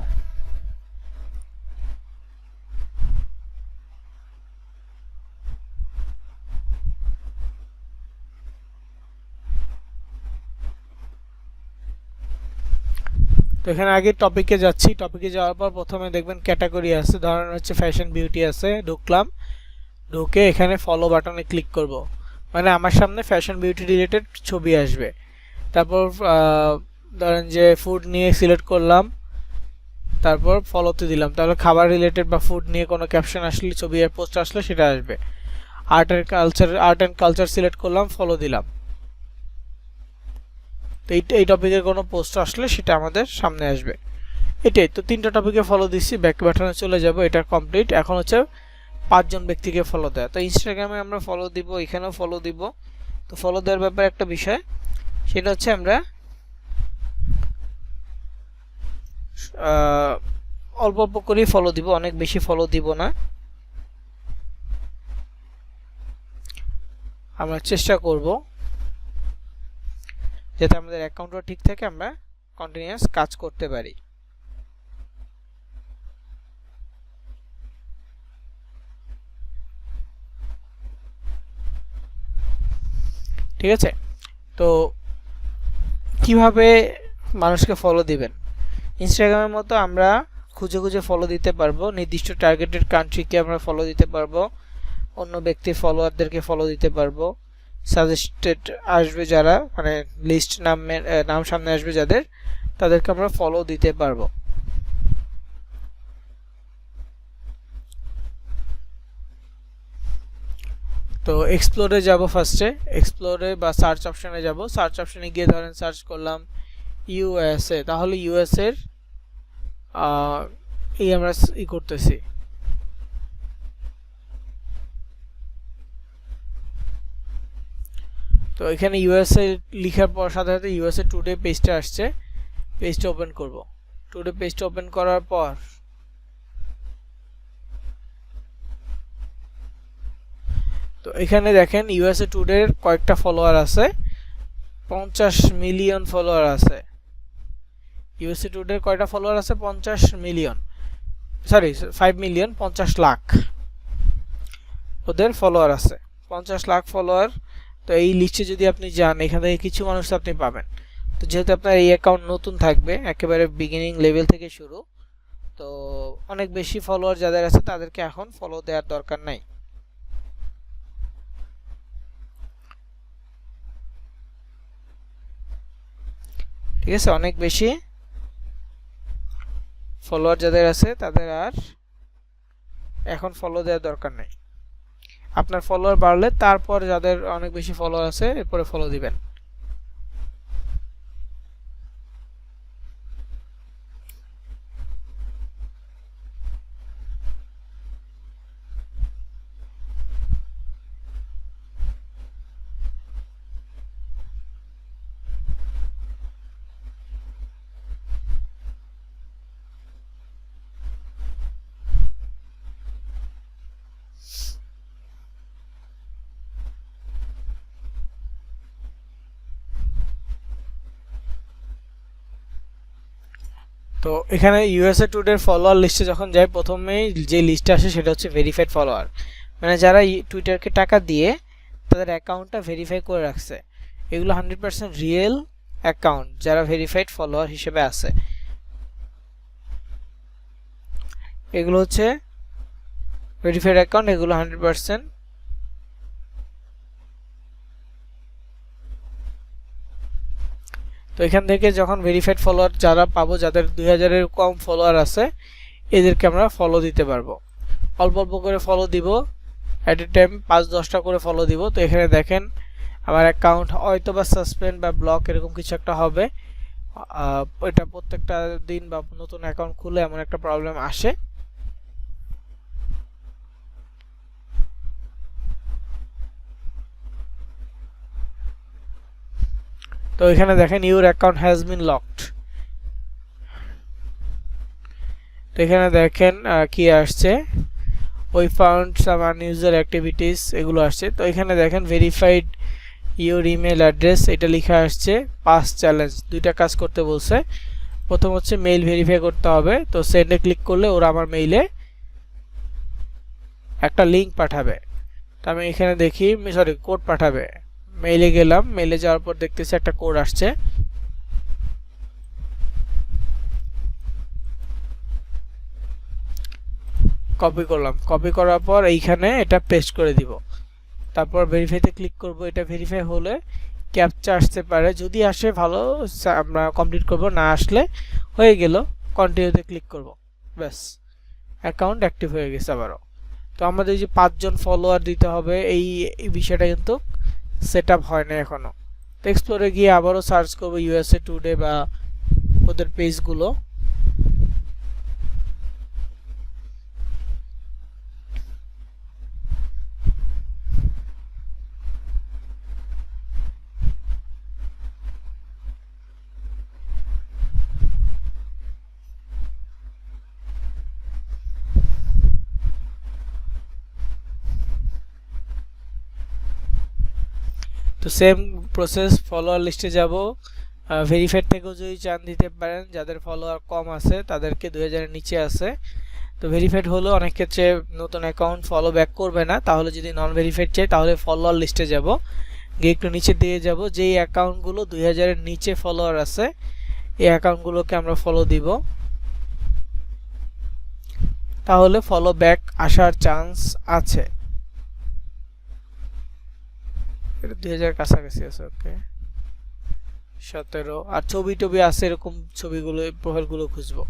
তো এখানে আগে টপিকে যাচ্ছি। টপিকে যাওয়ার পর প্রথমে দেখবেন ক্যাটাগরি আছে, ধরেন হচ্ছে ফ্যাশন বিউটি আছে। ঢুকলাম, ঢুকে এখানে ফলো বাটনে ক্লিক করব। মানে আমার সামনে ফ্যাশন বিউটি রিলেটেড ছবি আসবে। তারপর ধরেন যে ফুড নিয়ে সিলেক্ট করলাম, তারপর ফলোতে দিলাম। তাহলে খাবার রিলেটেড বা ফুড নিয়ে কোনো ক্যাপশন আসলে, ছবি পোস্ট আসলে সেটা আসবে। আর্ট অ্যান্ড কালচার সিলেক্ট করলাম, ফলো দিলাম। তো এই টপিকের কোনো পোস্ট আসলে সেটা আমাদের সামনে আসবে। এটাই তো, 3টা টপিকে ফলো দিচ্ছি, ব্যাক বাটনে চলে যাব, এটা কমপ্লিট। এখন হচ্ছে 5জন ব্যক্তিকে ফলো দেওয়া। তো ইনস্টাগ্রামে আমরা ফলো দিব, এখানেও ফলো দিব। তো ফলো দেওয়ার ব্যাপারে একটা বিষয়, সেটা হচ্ছে আমরা অল্প অল্প করেই ফলো দিব, অনেক বেশি ফলো দিব না। আমরা চেষ্টা করব যাতে আমাদের অ্যাকাউন্টটা ঠিক থাকে, আমরা কন্টিনিউয়াস কাজ করতে পারি। ঠিক আছে, তো কিভাবে মানুষকে ফলো দিবেন? ইনস্টাগ্রামের মতো আমরা খুঁজে খুঁজে ফলো দিতে পারবো, নির্দিষ্ট টার্গেটেড কান্ট্রিকে আমরা ফলো দিতে পারবো, অন্য ব্যক্তির ফলোয়ারদেরকে ফলো দিতে পারবো, সাজেস্টেড আসবে যারা, মানে লিস্ট নাম সামনে আসবে যাদের, তাদেরকে আমরা ফলো দিতে পারবো। তো এক্সপ্লোরে যাব, ফার্স্টে এক্সপ্লোরে বা সার্চ অপশনে যাব। সার্চ অপশনে গিয়ে ধরেন সার্চ করলাম ইউএসএ, তাহলে ইউএসএর এই আমরা করতেছি। তো এখানে ইউএসএ লেখার পর সাথে সাথে ইউএসএ টুডে পেজটা আসছে, পেজটা ওপেন করব। টুডে পেজটা ওপেন করার পর তো এখানে দেখেন ইউএসএ টুডের কয়েকটা ফলোয়ার আছে, 50 মিলিয়ন ফলোয়ার আছে। ইউএসএ টুডের কয়টা ফলোয়ার আছে? 50 মিলিয়ন, সরি 5 মিলিয়ন, 50 লাখ ওদের ফলোয়ার আছে, 50 লাখ ফলোয়ার। তো এই লিস্টে যদি আপনি যান, এখান থেকে কিছু মানুষ আপনি পাবেন। তো যেহেতু আপনার এই অ্যাকাউন্ট নতুন থাকবে, একেবারে বিগিনিং লেভেল থেকে শুরু, তো অনেক বেশি ফলোয়ার যাদের আছে তাদেরকে এখন ফলো দেওয়ার দরকার নাই। ঠিক আছে, অনেক বেশি ফলোয়ার যাদের আছে তাদের আর এখন ফলো দেওয়ার দরকার নেই। আপনার ফলোয়ার বাড়লে তারপর যাদের অনেক বেশি ফলোয়ার আছে এরপরে ফলো দিবেন। তো এখানে ইউএসএ টুডের ফলোয়ার লিস্টে যখন যাই, প্রথমেই যে লিস্টে আসে সেটা হচ্ছে ভেরিফাইড ফলোয়ার, মানে যারা টুইটারকে টাকা দিয়ে তাদের অ্যাকাউন্টটা ভেরিফাই করে রাখছে। এগুলো 100% রিয়েল অ্যাকাউন্ট যারা ভেরিফাইড ফলোয়ার হিসেবে আছে। এগুলো হচ্ছে ভেরিফাইড অ্যাকাউন্ট, এগুলো 100%। তো এখান থেকে যখন ভেরিফাইড ফলোয়ার যারা পাবো, যাদের 2000-এর কম ফলোয়ার আছে, এদেরকে আমরা ফলো দিতে পারবো। অল্প অল্প করে ফলো দিব, অ্যাট এ টাইম 5-10টা করে ফলো দিব। তো এখানে দেখেন আমার অ্যাকাউন্ট হয়তো বা সাসপেন্ড বা ব্লক এরকম কিছু একটা হবে। এটা প্রত্যেকটা দিন বা নতুন অ্যাকাউন্ট খুলে এমন একটা প্রবলেম আসে। তো এখানে দেখেন your account has been locked. তো এখানে দেখেন কি আসছে, ওই ফাউন্ড সাম আনইউজুয়াল অ্যাক্টিভিটিস, এগুলো আসছে। তো এখানে দেখেন ভেরিফাইড ইউর ইমেল অ্যাড্রেস, এটা লেখা আসছে। পাস চ্যালেঞ্জ, দুইটা কাজ করতে বলছে। প্রথম হচ্ছে মেইল ভেরিফাই করতে হবে। তো সেন্ডে ক্লিক করলে ওরা আমার মেইলে একটা লিঙ্ক পাঠাবে। তো আমি এখানে দেখি, সরি কোড পাঠাবে। মেইলে গেলাম, মেইলে যাওয়ার পর দেখতেছি একটা কোড আসছে। কপি করলাম, কপি করার পর এইখানে এটা পেস্ট করে দিব। তারপর ভেরিফাইতে ক্লিক করব। এটা ভেরিফাই হলে ক্যাপচা আসতে পারে, যদি আসে ভালো, আমরা কমপ্লিট করব, না আসলে হয়ে গেল, কন্টিনিউতে ক্লিক করব, ব্যাস অ্যাকাউন্ট অ্যাক্টিভ হয়ে গেছে আবারও। তো আমাদের যে 5জন ফলোয়ার দিতে হবে এই বিষয়টা কিন্তু সেট আপ হয় না এখনো। তো এক্সপ্লোরে গিয়ে আবারও সার্চ করব ইউএসএ টুডে বা ওদের পেজগুলো। তো সেম প্রসেস, ফলোয়ার লিস্টে যাব, ভেরিফাইড থেকেও যদি চান দিতে পারেন, যাদের ফলোয়ার কম আছে তাদেরকে 2000 এর নিচে আছে। তো ভেরিফাইড হলো অনেক ক্ষেত্রে নতুন অ্যাকাউন্ট ফলো ব্যাক করবে না, তাহলে যদি নন ভেরিফাইড চাই তাহলে ফলোয়ার লিস্টে যাব, গিয়ে একটু নিচে দিয়ে যাব, যেই অ্যাকাউন্টগুলো 2000 এর নিচে ফলোয়ার আছে এই অ্যাকাউন্টগুলোকে আমরা ফলো দিব, তাহলে ফলো ব্যাক আসার চান্স আছে। এটা 2000 কাছাকাছি আছে, ওকে 17। আর ছবি টবি আছে, এরকম ছবিগুলো প্রোফাইলগুলো খুঁজবো।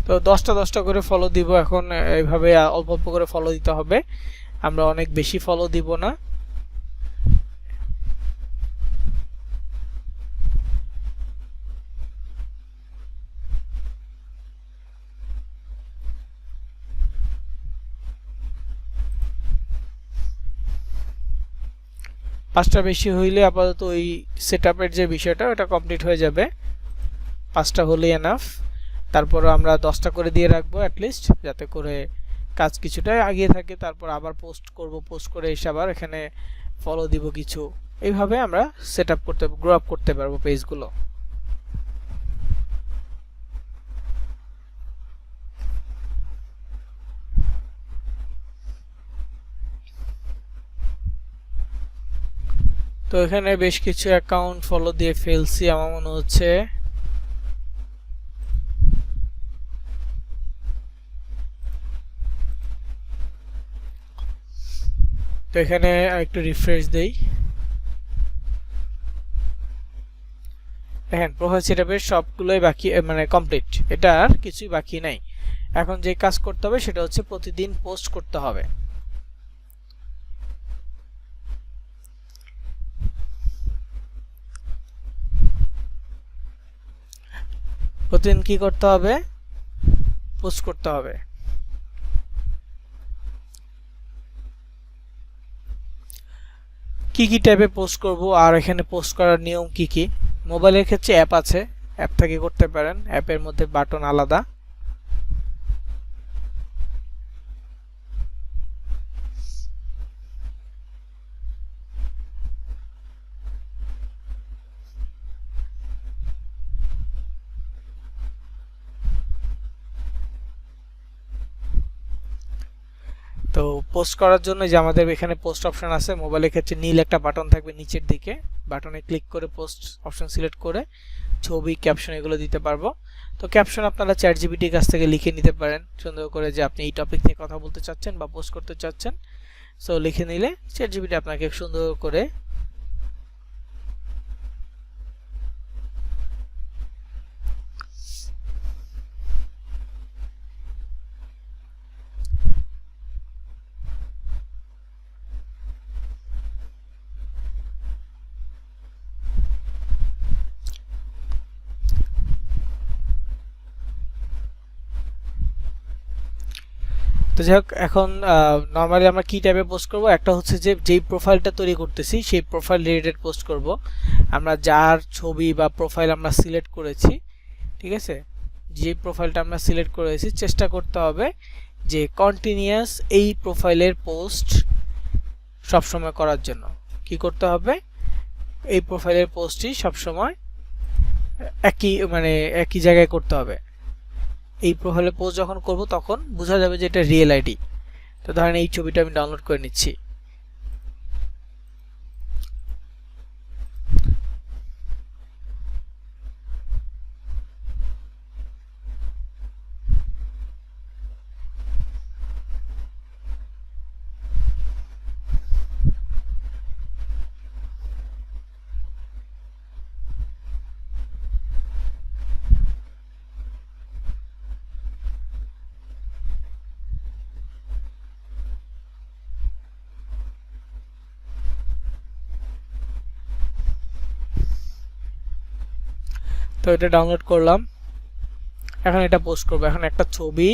তো 10টা 10টা করে ফলো দিব এখন, এইভাবে অল্প অল্প করে ফলো দিতে হবে, আমরা অনেক বেশি ফলো দিব না। পাঁচটা বেশি হইলে আপাতত ওই সেটআপের যে বিষয়টা ওটা কমপ্লিট হয়ে যাবে, 5টা হলেই এনাফ। তারপরে আমরা 10টা করে দিয়ে রাখবো অ্যাটলিস্ট, যাতে করে কাজ কিছুটা এগিয়ে থাকে। তারপর আবার পোস্ট করব, পোস্ট করে এসে আবার এখানে ফলো দিব কিছু, এইভাবে আমরা সেটআপ করতে, গ্রো আপ করতে পারবো পেজগুলো। তো এখানে বেশ কিছু অ্যাকাউন্ট ফলো দিয়ে ফেলছি আমার মনে হচ্ছে। তো এখানে একটু রিফ্রেশ দেই, দেখেন প্রোফাইল সেটআপের সবগুলোই বাকি, মানে কমপ্লিট, এটা আর কিছুই বাকি নাই। এখন যে কাজ করতে হবে সেটা হচ্ছে প্রতিদিন পোস্ট করতে হবে। প্রতিদিন কি করতে হবে? পোস্ট করতে হবে। কি কি টাইপে পোস্ট করব, আর এখানে পোস্ট করার নিয়ম কি কি। মোবাইলের ক্ষেত্রে অ্যাপ আছে, অ্যাপ থেকে করতে পারেন, অ্যাপের মধ্যে বাটন আলাদা। তো পোস্ট করার জন্য যে আমাদের এখানে পোস্ট অপশন আছে, মোবাইলের ক্ষেত্রে নীল একটা বাটন থাকবে নিচের দিকে, বাটনে ক্লিক করে পোস্ট অপশন সিলেক্ট করে ছবি, ক্যাপশন এগুলো দিতে পারবো। তো ক্যাপশন আপনারা চ্যাটজিপিটির কাছ থেকে লিখে নিতে পারেন সুন্দর করে, যে আপনি এই টপিক নিয়ে কথা বলতে চাচ্ছেন বা পোস্ট করতে চাচ্ছেন। সো লিখে নিলে চ্যাটজিপিটি আপনাকে সুন্দর করে তো যাই হোক, এখন নর্মালি আমরা কি টাইপে পোস্ট করব, একটা হচ্ছে যে যেই প্রোফাইলটা তৈরি করতেছি সেই প্রোফাইল রিলেটেড পোস্ট করব। আমরা যার ছবি বা প্রোফাইল আমরা সিলেক্ট করেছি, ঠিক আছে, যে প্রোফাইলটা আমরা সিলেক্ট করেছি, চেষ্টা করতে হবে যে কন্টিনিউয়াস এই প্রোফাইলের পোস্ট সবসময় করার জন্য। কি করতে হবে? এই প্রোফাইলের পোস্টই সবসময় একই জায়গায় করতে হবে। এই প্রোফাইলে পোস্ট যখন করব তখন বোঝা যাবে যে এটা রিয়েল আইডি। তো ধরেন এই ছবিটা আমি ডাউনলোড করে নিচ্ছি, তো এটা ডাউনলোড করলাম, এখন এটা পোস্ট করব। এখন একটা ছবি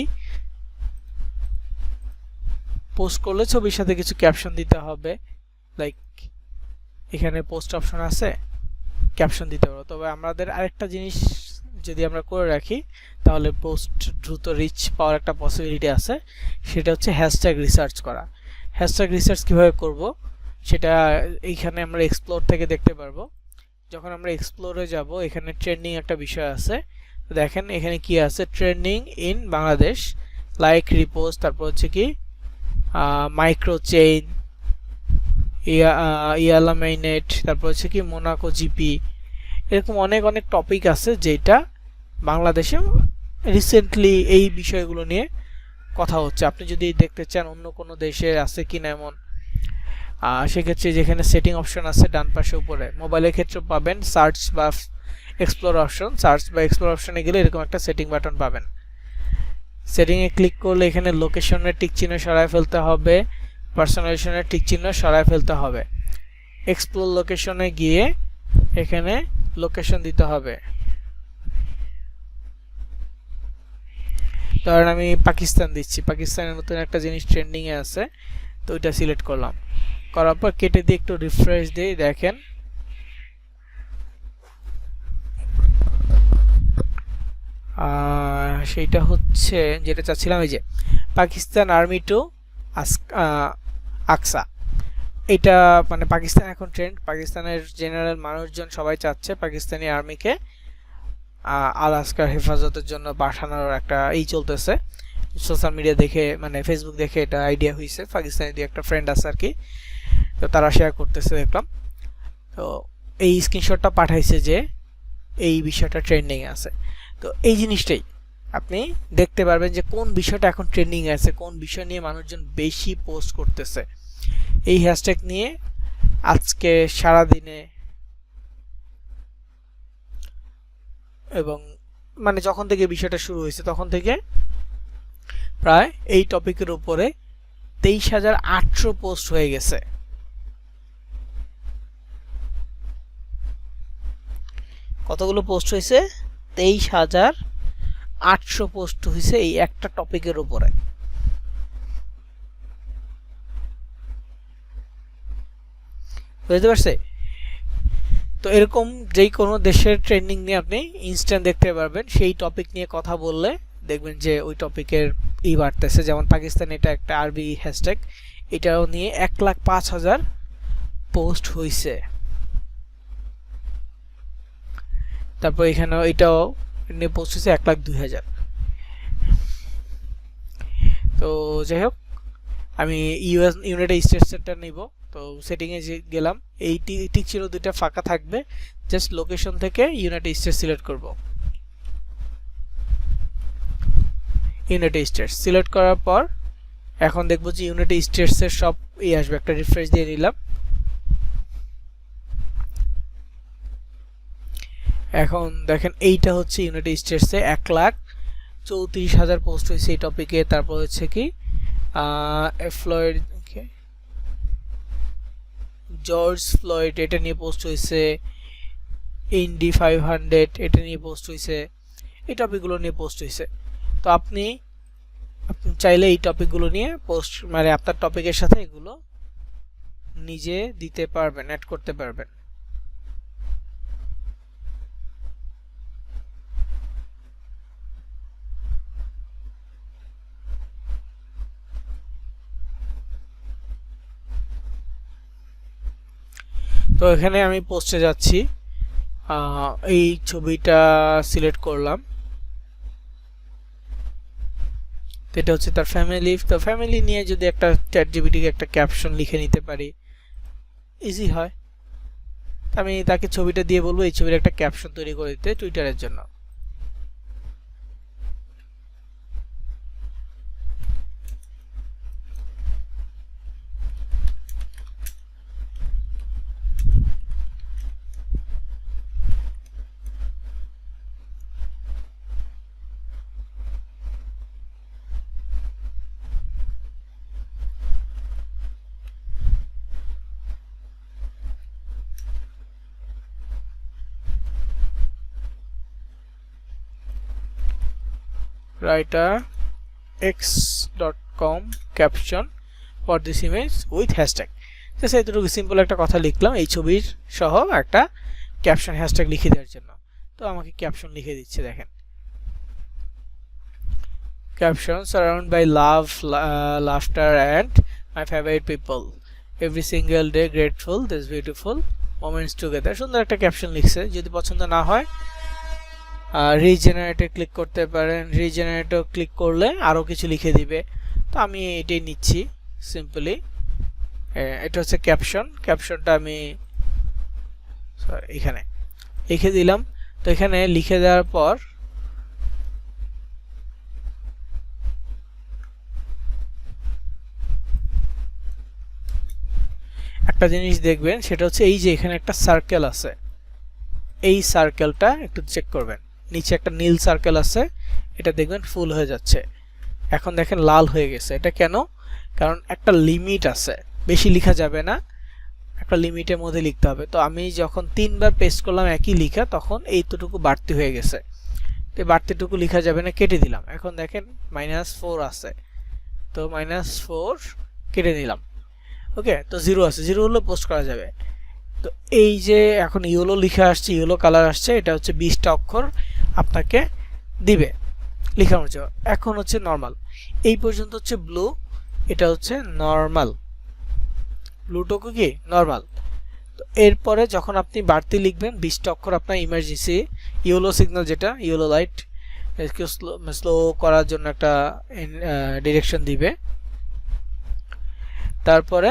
পোস্ট করলে ছবির সাথে কিছু ক্যাপশন দিতে হবে, লাইক এখানে পোস্ট অপশন আছে, ক্যাপশন দিতে পারবো। তবে আমাদের আরেকটা জিনিস যদি আমরা করে রাখি তাহলে পোস্ট দ্রুত রিচ পাওয়ার একটা পসিবিলিটি আছে, সেটা হচ্ছে হ্যাশট্যাগ রিসার্চ করা। হ্যাশট্যাগ রিসার্চ কিভাবে করব সেটা এইখানে আমরা এক্সপ্লোর থেকে দেখতে পারবো। যখন আমরা এক্সপ্লোরে যাব এখানে ট্রেন্ডিং একটা বিষয় আছে, দেখেন এখানে কি আছে, trending in Bangladesh, like, repost, তারপর হচ্ছে কি মাইক্রো চেইন, ইয়ালা মেইনেট, তারপর হচ্ছে কি মোনাকো জিপি, এরকম অনেক অনেক টপিক আছে যেটা বাংলাদেশে রিসেন্টলি এই বিষয়গুলো নিয়ে কথা হচ্ছে। আপনি যদি দেখতে চান অন্য কোনো দেশে আছে কিনা এমন, সেক্ষেত্রে যেখানে সেটিং অপশন আছে ডান পাশে উপরে, মোবাইলের ক্ষেত্রে পাবেন সার্চ বা এক্সপ্লোর অপশন, সার্চ বা এক্সপ্লোর অপশনে গেলে এরকম একটা সেটিং বাটন পাবেন। সেটিংয়ে ক্লিক করলে এখানে লোকেশনের টিক চিহ্ন সরায় ফেলতে হবে, পার্সোনালাইজেশনের টিক চিহ্ন সরায় ফেলতে হবে। এক্সপ্লোর লোকেশনে গিয়ে এখানে লোকেশন দিতে হবে। ধরেন আমি পাকিস্তান দিচ্ছি, পাকিস্তানের নতুন একটা জিনিস ট্রেন্ডিং এ আছে, তো ওইটা সিলেক্ট করলাম, করার পর কেটে দিয়ে একটু রিফ্রেশ দিই, দেখেন সেইটা হচ্ছে যেটা চাচ্ছিলাম, এই যে পাকিস্তান আর্মি টু আকসা, এটা মানে পাকিস্তান এখন ট্রেন্ড, পাকিস্তানের জেনারেল মানুষজন সবাই চাচ্ছে পাকিস্তানি আর্মিকে আলাস্কার হেফাজতের জন্য পাঠানোর একটা চলতেছে। সোশ্যাল মিডিয়া দেখে মানে ফেসবুক দেখে এটা আইডিয়া হয়েছে, পাকিস্তানি দিয়ে একটা ফ্রেন্ড আছে আর কি, তো তারা শেয়ার করতেছে দেখলাম, তো এই স্ক্রিনশটটা পাঠাইছে যে এই বিষয়টা ট্রেন্ডিং আছে। তো এই জিনিসটাই আপনি দেখতে পারবেন যে কোন বিষয়টা এখন ট্রেন্ডিং আছে, কোন বিষয় নিয়ে মানুষজন বেশি পোস্ট করতেছে। এই হ্যাশট্যাগ নিয়ে আজকে সারা দিনে এবং মানে যখন থেকে বিষয়টা শুরু হয়েছে তখন থেকে প্রায় এই টপিকের উপরে 23,800 পোস্ট হয়ে গেছে। কতগুলো পোস্ট হয়েছে? 23,800 পোস্ট হয়েছে এই একটা টপিকের উপরে। বুঝতে পারছে? তো এরকম যেই কোনো দেশের ট্রেন্ডিং নিয়ে আপনি ইনস্ট্যান্ট দেখতে পারবেন, সেই টপিক নিয়ে কথা বললে দেখবেন যে ওই টপিকের বাড়তেছে। যেমন পাকিস্তান, এটা একটা আরবি হ্যাশট্যাগ, এটাও নিয়ে 1,05,000 পোস্ট হয়েছে। তারপর এখানেও এটাও নিয়ে পোস্ট হয়েছে 1,02,000। তো যাই হোক, আমি ইউনাইটেড স্টেটসেরটা নিব, তো সেটিংয়ে গেলাম, এই টিক ছিল দুইটা ফাঁকা থাকবে, জাস্ট লোকেশন থেকে ইউনাইটেড স্টেটস সিলেক্ট করব। ইউনাইটেড স্টেটস সিলেক্ট করার পর এখন দেখব যে ইউনাইটেড স্টেটসের সব আসবে, একটা রিফ্রেশ দিয়ে নিলাম। এখন দেখেন এইটা হচ্ছে ইউনাইটেড স্টেটসে 1,34,000 পোস্ট হয়েছে এই টপিকে। তারপর হচ্ছে কি ফ্লয়েড, জর্জ ফ্লয়েড, এটা নিয়ে পোস্ট হয়েছে। ইন্ডি 500, এটা নিয়ে পোস্ট হয়েছে। এই টপিকগুলো নিয়ে পোস্ট হয়েছে। তো আপনি চাইলে এই টপিকগুলো নিয়ে পোস্ট মানে আপনার টপিকের সাথে এগুলো নিজে দিতে পারবেন, অ্যাড করতে পারবেন। তো এখানে আমি পোস্টে যাচ্ছি, এই ছবিটা সিলেক্ট করলাম, এটা হচ্ছে তার ফ্যামিলি। তো ফ্যামিলি নিয়ে যদি একটা চ্যাটজিপিটিকে একটা ক্যাপশন লিখে নিতে পারি, ইজি হয়। আমি তাকে ছবিটা দিয়ে বলবো এই ছবির একটা ক্যাপশন তৈরি করে দিতে টুইটারের জন্য। writer x.com caption for this image with hashtag. Just এতটুকু সিম্পল একটা কথা লিখলাম এই ছবির সহ একটা ক্যাপশন হ্যাশট্যাগ লিখে দেওয়ার জন্য। তো আমাকে ক্যাপশন লিখে দিচ্ছে, দেখেন caption surround by love, laughter and my favourite people, every single day grateful, this beautiful moments together. সুন্দর একটা ক্যাপশন লিখছে। যদি পছন্দ না হয় রিজেনারেটে ক্লিক করতে পারেন, রিজেনারেটে ক্লিক করলে আরও কিছু লিখে দিবে। তো আমি এটাই নিচ্ছি সিম্পলি। এটা হচ্ছে ক্যাপশন, ক্যাপশনটা আমি এখানে লিখে দিলাম। তো এখানে লিখে দেওয়ার পর একটা জিনিস দেখবেন, সেটা হচ্ছে এই যে এখানে একটা সার্কেল আছে, এই সার্কেলটা একটু চেক করবেন। নিচে একটা নীল সার্কেল আছে, এটা দেখবেন ফুল হয়ে যাচ্ছে। এখন দেখেন লাল হয়ে গেছে। এটা কেন? কারণ একটা লিমিট আছে, বেশি লেখা যাবে না, একটা লিমিটের মধ্যে লিখতে হবে। তো আমি যখন 3 বার পেস্ট করলাম একই লেখা, তখন এইটুকু বাড়তি হয়ে গেছে। তো বাড়তিটুকু লেখা যাবে না, কেটে দিলাম। এখন দেখেন -4 আছে, তো -4 কেটে দিলাম। ওকে, তো 0 আছে, 0 হলে পোস্ট করা যাবে। তো এই যে এখন ইয়েলো লেখা আসছে, ইয়েলো কালার আসছে, এটা হচ্ছে 20টা অক্ষর আপনাকে দিবে লেখানোর জন্য। এখন হচ্ছে নর্মাল, এই পর্যন্ত হচ্ছে ব্লু, এটা হচ্ছে নর্মাল, ব্লুটুকু কি নর্মাল। তো এরপরে যখন আপনি বাড়তি লিখবেন 20টা অক্ষর আপনার ইমার্জেন্সি ইয়েলো সিগন্যাল, যেটা ইয়েলো লাইট স্লো করার জন্য একটা ডিরেকশন দিবে। তারপরে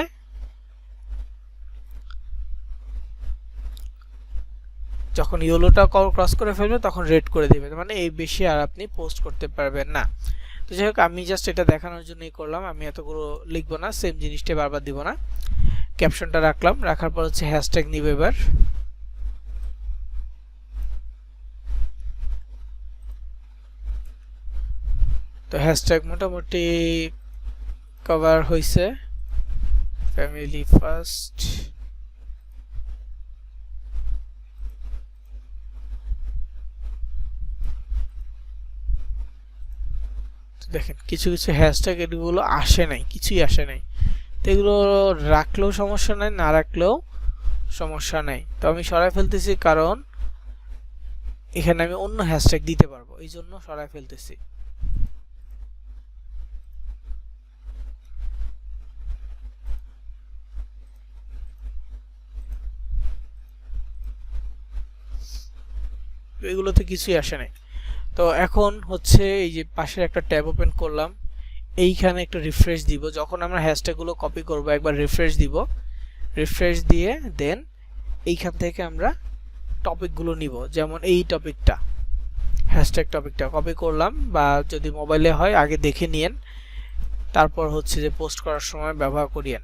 যখন ইয়েলোটা ক্রস করে ফেলবে তখন রেড করে দেবে, মানে এই বেশি আর আপনি পোস্ট করতে পারবেন না। তো যাই হোক, আমি জাস্ট এটা দেখানোর জন্যই করলাম। আমি এতগুলো লিখবো না, সেম জিনিসটা বারবার দিব না। ক্যাপশনটা রাখলাম, রাখার পর হচ্ছে হ্যাশট্যাগ নিব এবার। তো হ্যাশট্যাগ মোটামুটি কভার হয়েছে। ফ্যামিলি ফার্স্ট, দেখেন কিছু কিছু হ্যাশট্যাগ এগুলো আসে নাই, কিছুই আসে নাই। তো এগুলো রাখলেও সমস্যা নাই, না রাখলেও সমস্যা নাই। তো আমি সরাই ফেলতেছি, কারণ এখানে আমি অন্য হ্যাশট্যাগ দিতে পারবো, এই জন্য সরাই ফেলতেছি। এগুলোতে কিছুই আসে নাই। তো এখন হচ্ছে এই যে পাশের একটা ট্যাব ওপেন করলাম, এইখানে একটু রিফ্রেশ দিব। যখন আমরা হ্যাশট্যাগুলো কপি করব একবার রিফ্রেশ দিব, রিফ্রেশ দিয়ে দেন এইখান থেকে আমরা টপিকগুলো নিব। যেমন এই টপিকটা, হ্যাশট্যাগ টপিকটা কপি করলাম, বা যদি মোবাইলে হয় আগে দেখে নিয়েন, তারপর হচ্ছে যে পোস্ট করার সময় ব্যবহার করিয়েন।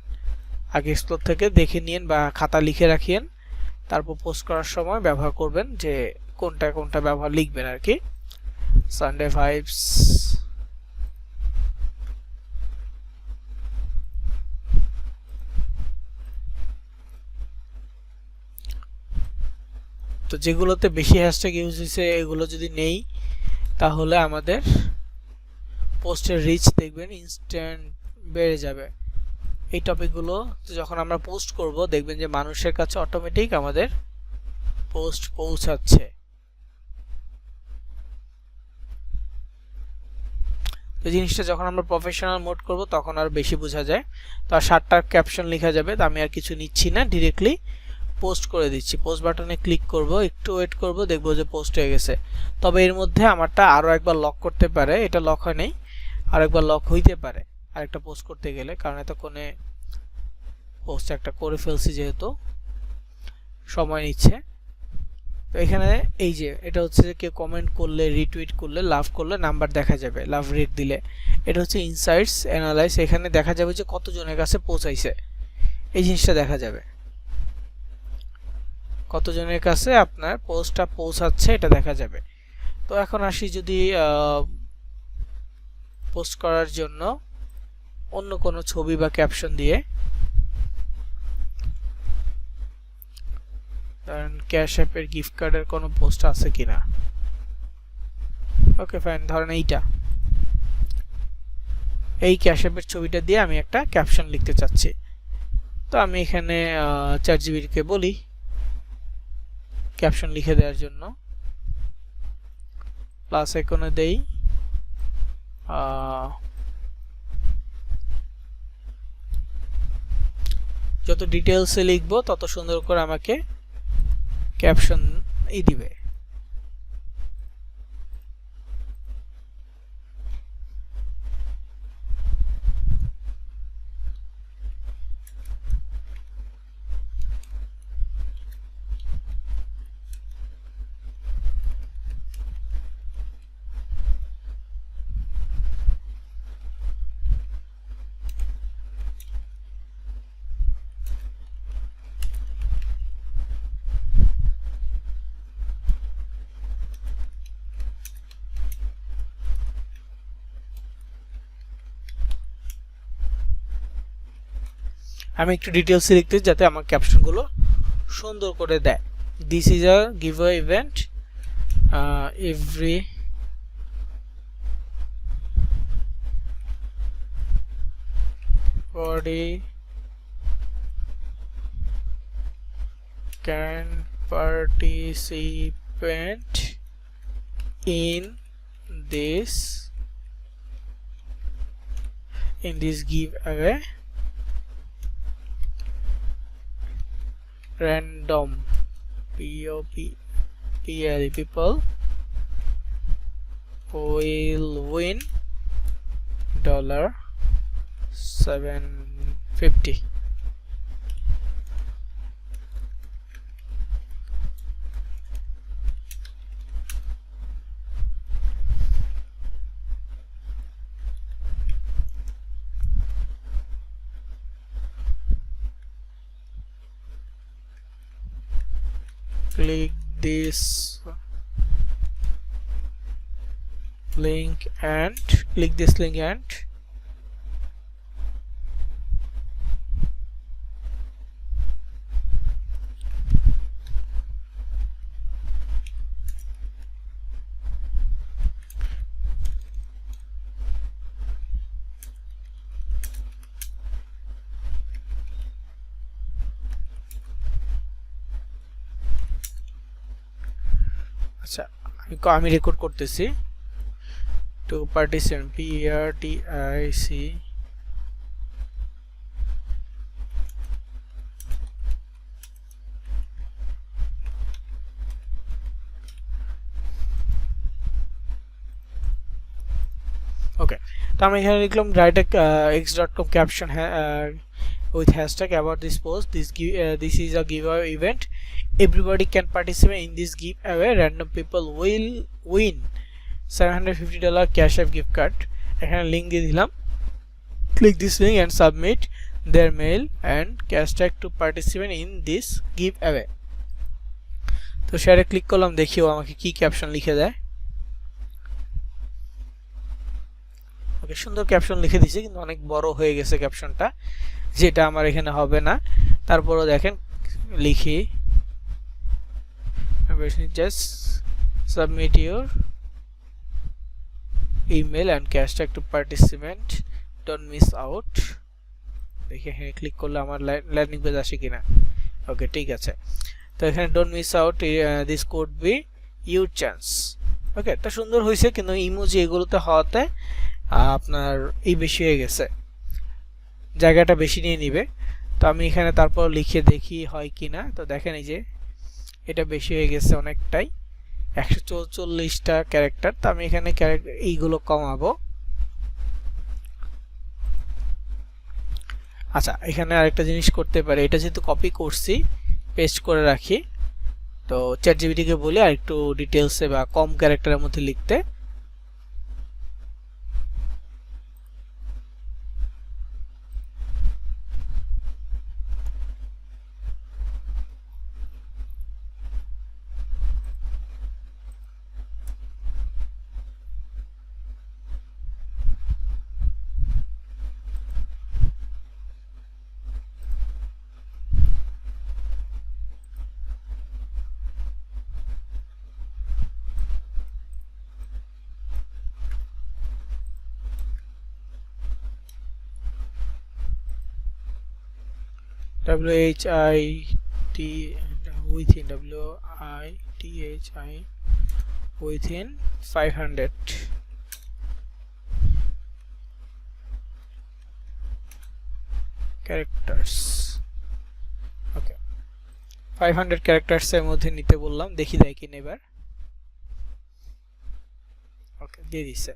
আগে এক্সপ্লোর থেকে দেখে নিয়েন বা খাতা লিখে রাখিয়েন, তারপর পোস্ট করার সময় ব্যবহার করবেন যে কোনটা কোনটা ব্যবহার লিখবেন আর কি। সানডে ভাইবস, তো যেগুলোতে বেশি হ্যাশট্যাগ ইউজ হয়েছে এগুলো যদি নেই, তাহলে আমাদের পোস্টের রিচ দেখবেন ইনস্ট্যান্ট বেড়ে যাবে। এই টপিকগুলো যখন আমরা পোস্ট করব দেখবেন যে মানুষের কাছে অটোমেটিক আমাদের পোস্ট পৌঁছাচ্ছে। এই জিনিসটা যখন আমরা প্রফেশনাল মোড করব তখন আর বেশি বোঝা যায়। তো আর 7টা ক্যাপশন লেখা যাবে। তো আমি আর কিছু নিচ্ছি না, ডিরেক্টলি পোস্ট করে দিচ্ছি। পোস্ট বাটনে ক্লিক করব, একটু ওয়েট করব, দেখবো যে পোস্ট হয়ে গেছে। তবে এর মধ্যে আমারটা আরও একবার লক করতে পারে, এটা লক হয় নাই, আর একবার লক হইতে পারে আরেকটা পোস্ট করতে গেলে, কারণ এতক্ষণে পোস্ট একটা করে ফেলছি যেহেতু সময় নিচ্ছে। তো এখানে এই যে এটা হচ্ছে যে কেউ কমেন্ট করলে, রিটুইট করলে, লাভ করলে নাম্বার দেখা যাবে, লাভ রেট দিলে। এটা হচ্ছে ইনসাইটস অ্যানালাইজ, এখানে দেখা যাবে যে কতজনের কাছে পৌঁছাইছে, এই জিনিসটা দেখা যাবে, কতজনের কাছে আপনার পোস্টটা পৌঁছাচ্ছে এটা দেখা যাবে। তো এখন আসি যদি পোস্ট করার জন্য অন্য কোনো ছবি বা ক্যাপশন দিয়ে, ধরেন ক্যাশ অ্যাপের গিফট কার্ডের কোনো পোস্ট আছে কিনা। ওকে ফাইন, ধরেন এইটা এই ক্যাশ অ্যাপের ছবিটা দিয়ে আমি একটা ক্যাপশন লিখতে চাচ্ছি। তো আমি এখানে চ্যাটজিপিটিকে বলি ক্যাপশন লিখে দেওয়ার জন্য, প্লাস আইকনে দেই যত ডিটেলসে লিখবো তত সুন্দর করে আমাকে ক্যাপশন দিবে। আমি একটু ডিটেলসে লিখতে যাতে আমার ক্যাপশনগুলো সুন্দর করে দেয়। This is a giveaway event, everybody can participate in this giveaway. Random people will win $750. Click this link and আচ্ছা আমি রেকর্ড করতেছি। টু পার্টিসিপেন্ট PARTIC ওকে। তো আমি এখানে লিখলাম write a x.com caption with hashtag about this post. This is a giveaway event. Everybody can participate in this giveaway. Random people will win $750 cash app gift card. এখানে link দিয়ে দিলাম, click this link and submit their mail and hashtag to participate in this giveaway. তো শেয়ারে click করলাম, দেখিও আমাকে কি caption লিখে দেয়। ওকে, সুন্দর ক্যাপশন লিখে দিয়েছে কিন্তু অনেক বড় হয়ে গেছে ক্যাপশনটা, যেটা আমার এখানে হবে না। তারপরও দেখেন লিখি just submit your email and hashtag to participant, don't miss out। দেখি এখানে ক্লিক করলে আমার লার্নিং পেজ আসে কিনা। ওকে, ঠিক আছে। তো এখানে don't miss out, this could be your chance। ওকে, তো সুন্দর হয়েছে কিন্তু ইমোজি এগুলোতে হওয়াতে আপনার বেশি হয়ে গেছে, জায়গাটা বেশি নিয়ে নিবে। তো আমি এখানে তারপর লিখে দেখি হয় কিনা। তো দেখেন এই যে এটা বেশি হয়ে গেছে অনেকটাই, 144টা ক্যারেক্টার। তো আমি এখানে এইগুলো কমাবো। আচ্ছা, এখানে আরেকটা জিনিস করতে পারি, এটা যেহেতু কপি করছি পেস্ট করে রাখি। তো চ্যাটজিপিটিকে বলি আর একটু ডিটেলসে বা কম ক্যারেক্টারের মধ্যে লিখতে। WHIT within WITHI within 500 characters. ওকে 500 ক্যারেক্টারস এর মধ্যে নিতে বললাম, দেখি দেয় কিনা এবার। ওকে দিয়ে দিছে।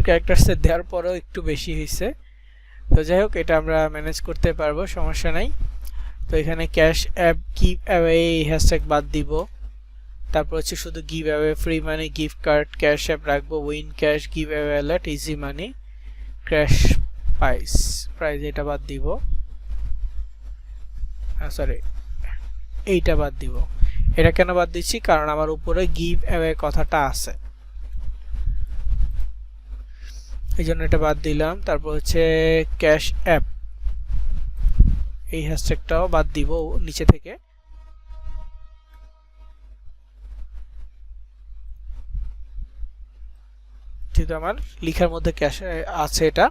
ক্যারেক্টারস এর দেওয়ার পরেও একটু বেশি হয়েছে, তো যাই হোক এটা আমরা ম্যানেজ করতে পারবো, সমস্যা নাই। তো এখানে ক্যাশ অ্যাপ গিভ অ্যাওয়ে এই হ্যাশট্যাগ বাদ দিব। তারপর হচ্ছে শুধু giveaway, free money, gift card, Cash App রাখবো, win cash, giveaway alert, easy money, crash price এটা বাদ দিব, সরি এইটা বাদ দিব। এটা কেন বাদ দিচ্ছি, কারণ আমার উপরে গিভ অ্যাওয়ে কথাটা আছে, এই জন্য এটা বাদ দিলাম। তারপর হচ্ছে ক্যাশ অ্যাপ এই হ্যাশট্যাগটাও বাদ দিব নিচে থেকে। যেহেতু আমার লেখার মধ্যে ক্যাশ আছে এটা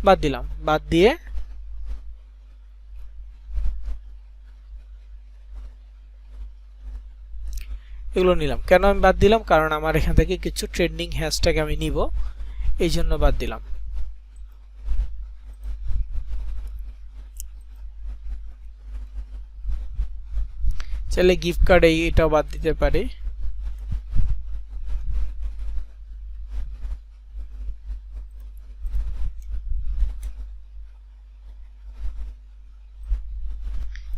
বাদ দিলাম। বাদ দিয়ে এগুলো নিলাম। কেন আমি বাদ দিলাম, কারণ আমার এখান থেকে কিছু ট্রেন্ডিং হ্যাশট্যাগ আমি নিব, এই জন্য বাদ দিলাম। চাইলে গিফট কার্ড এটাও বাদ দিতে পারি।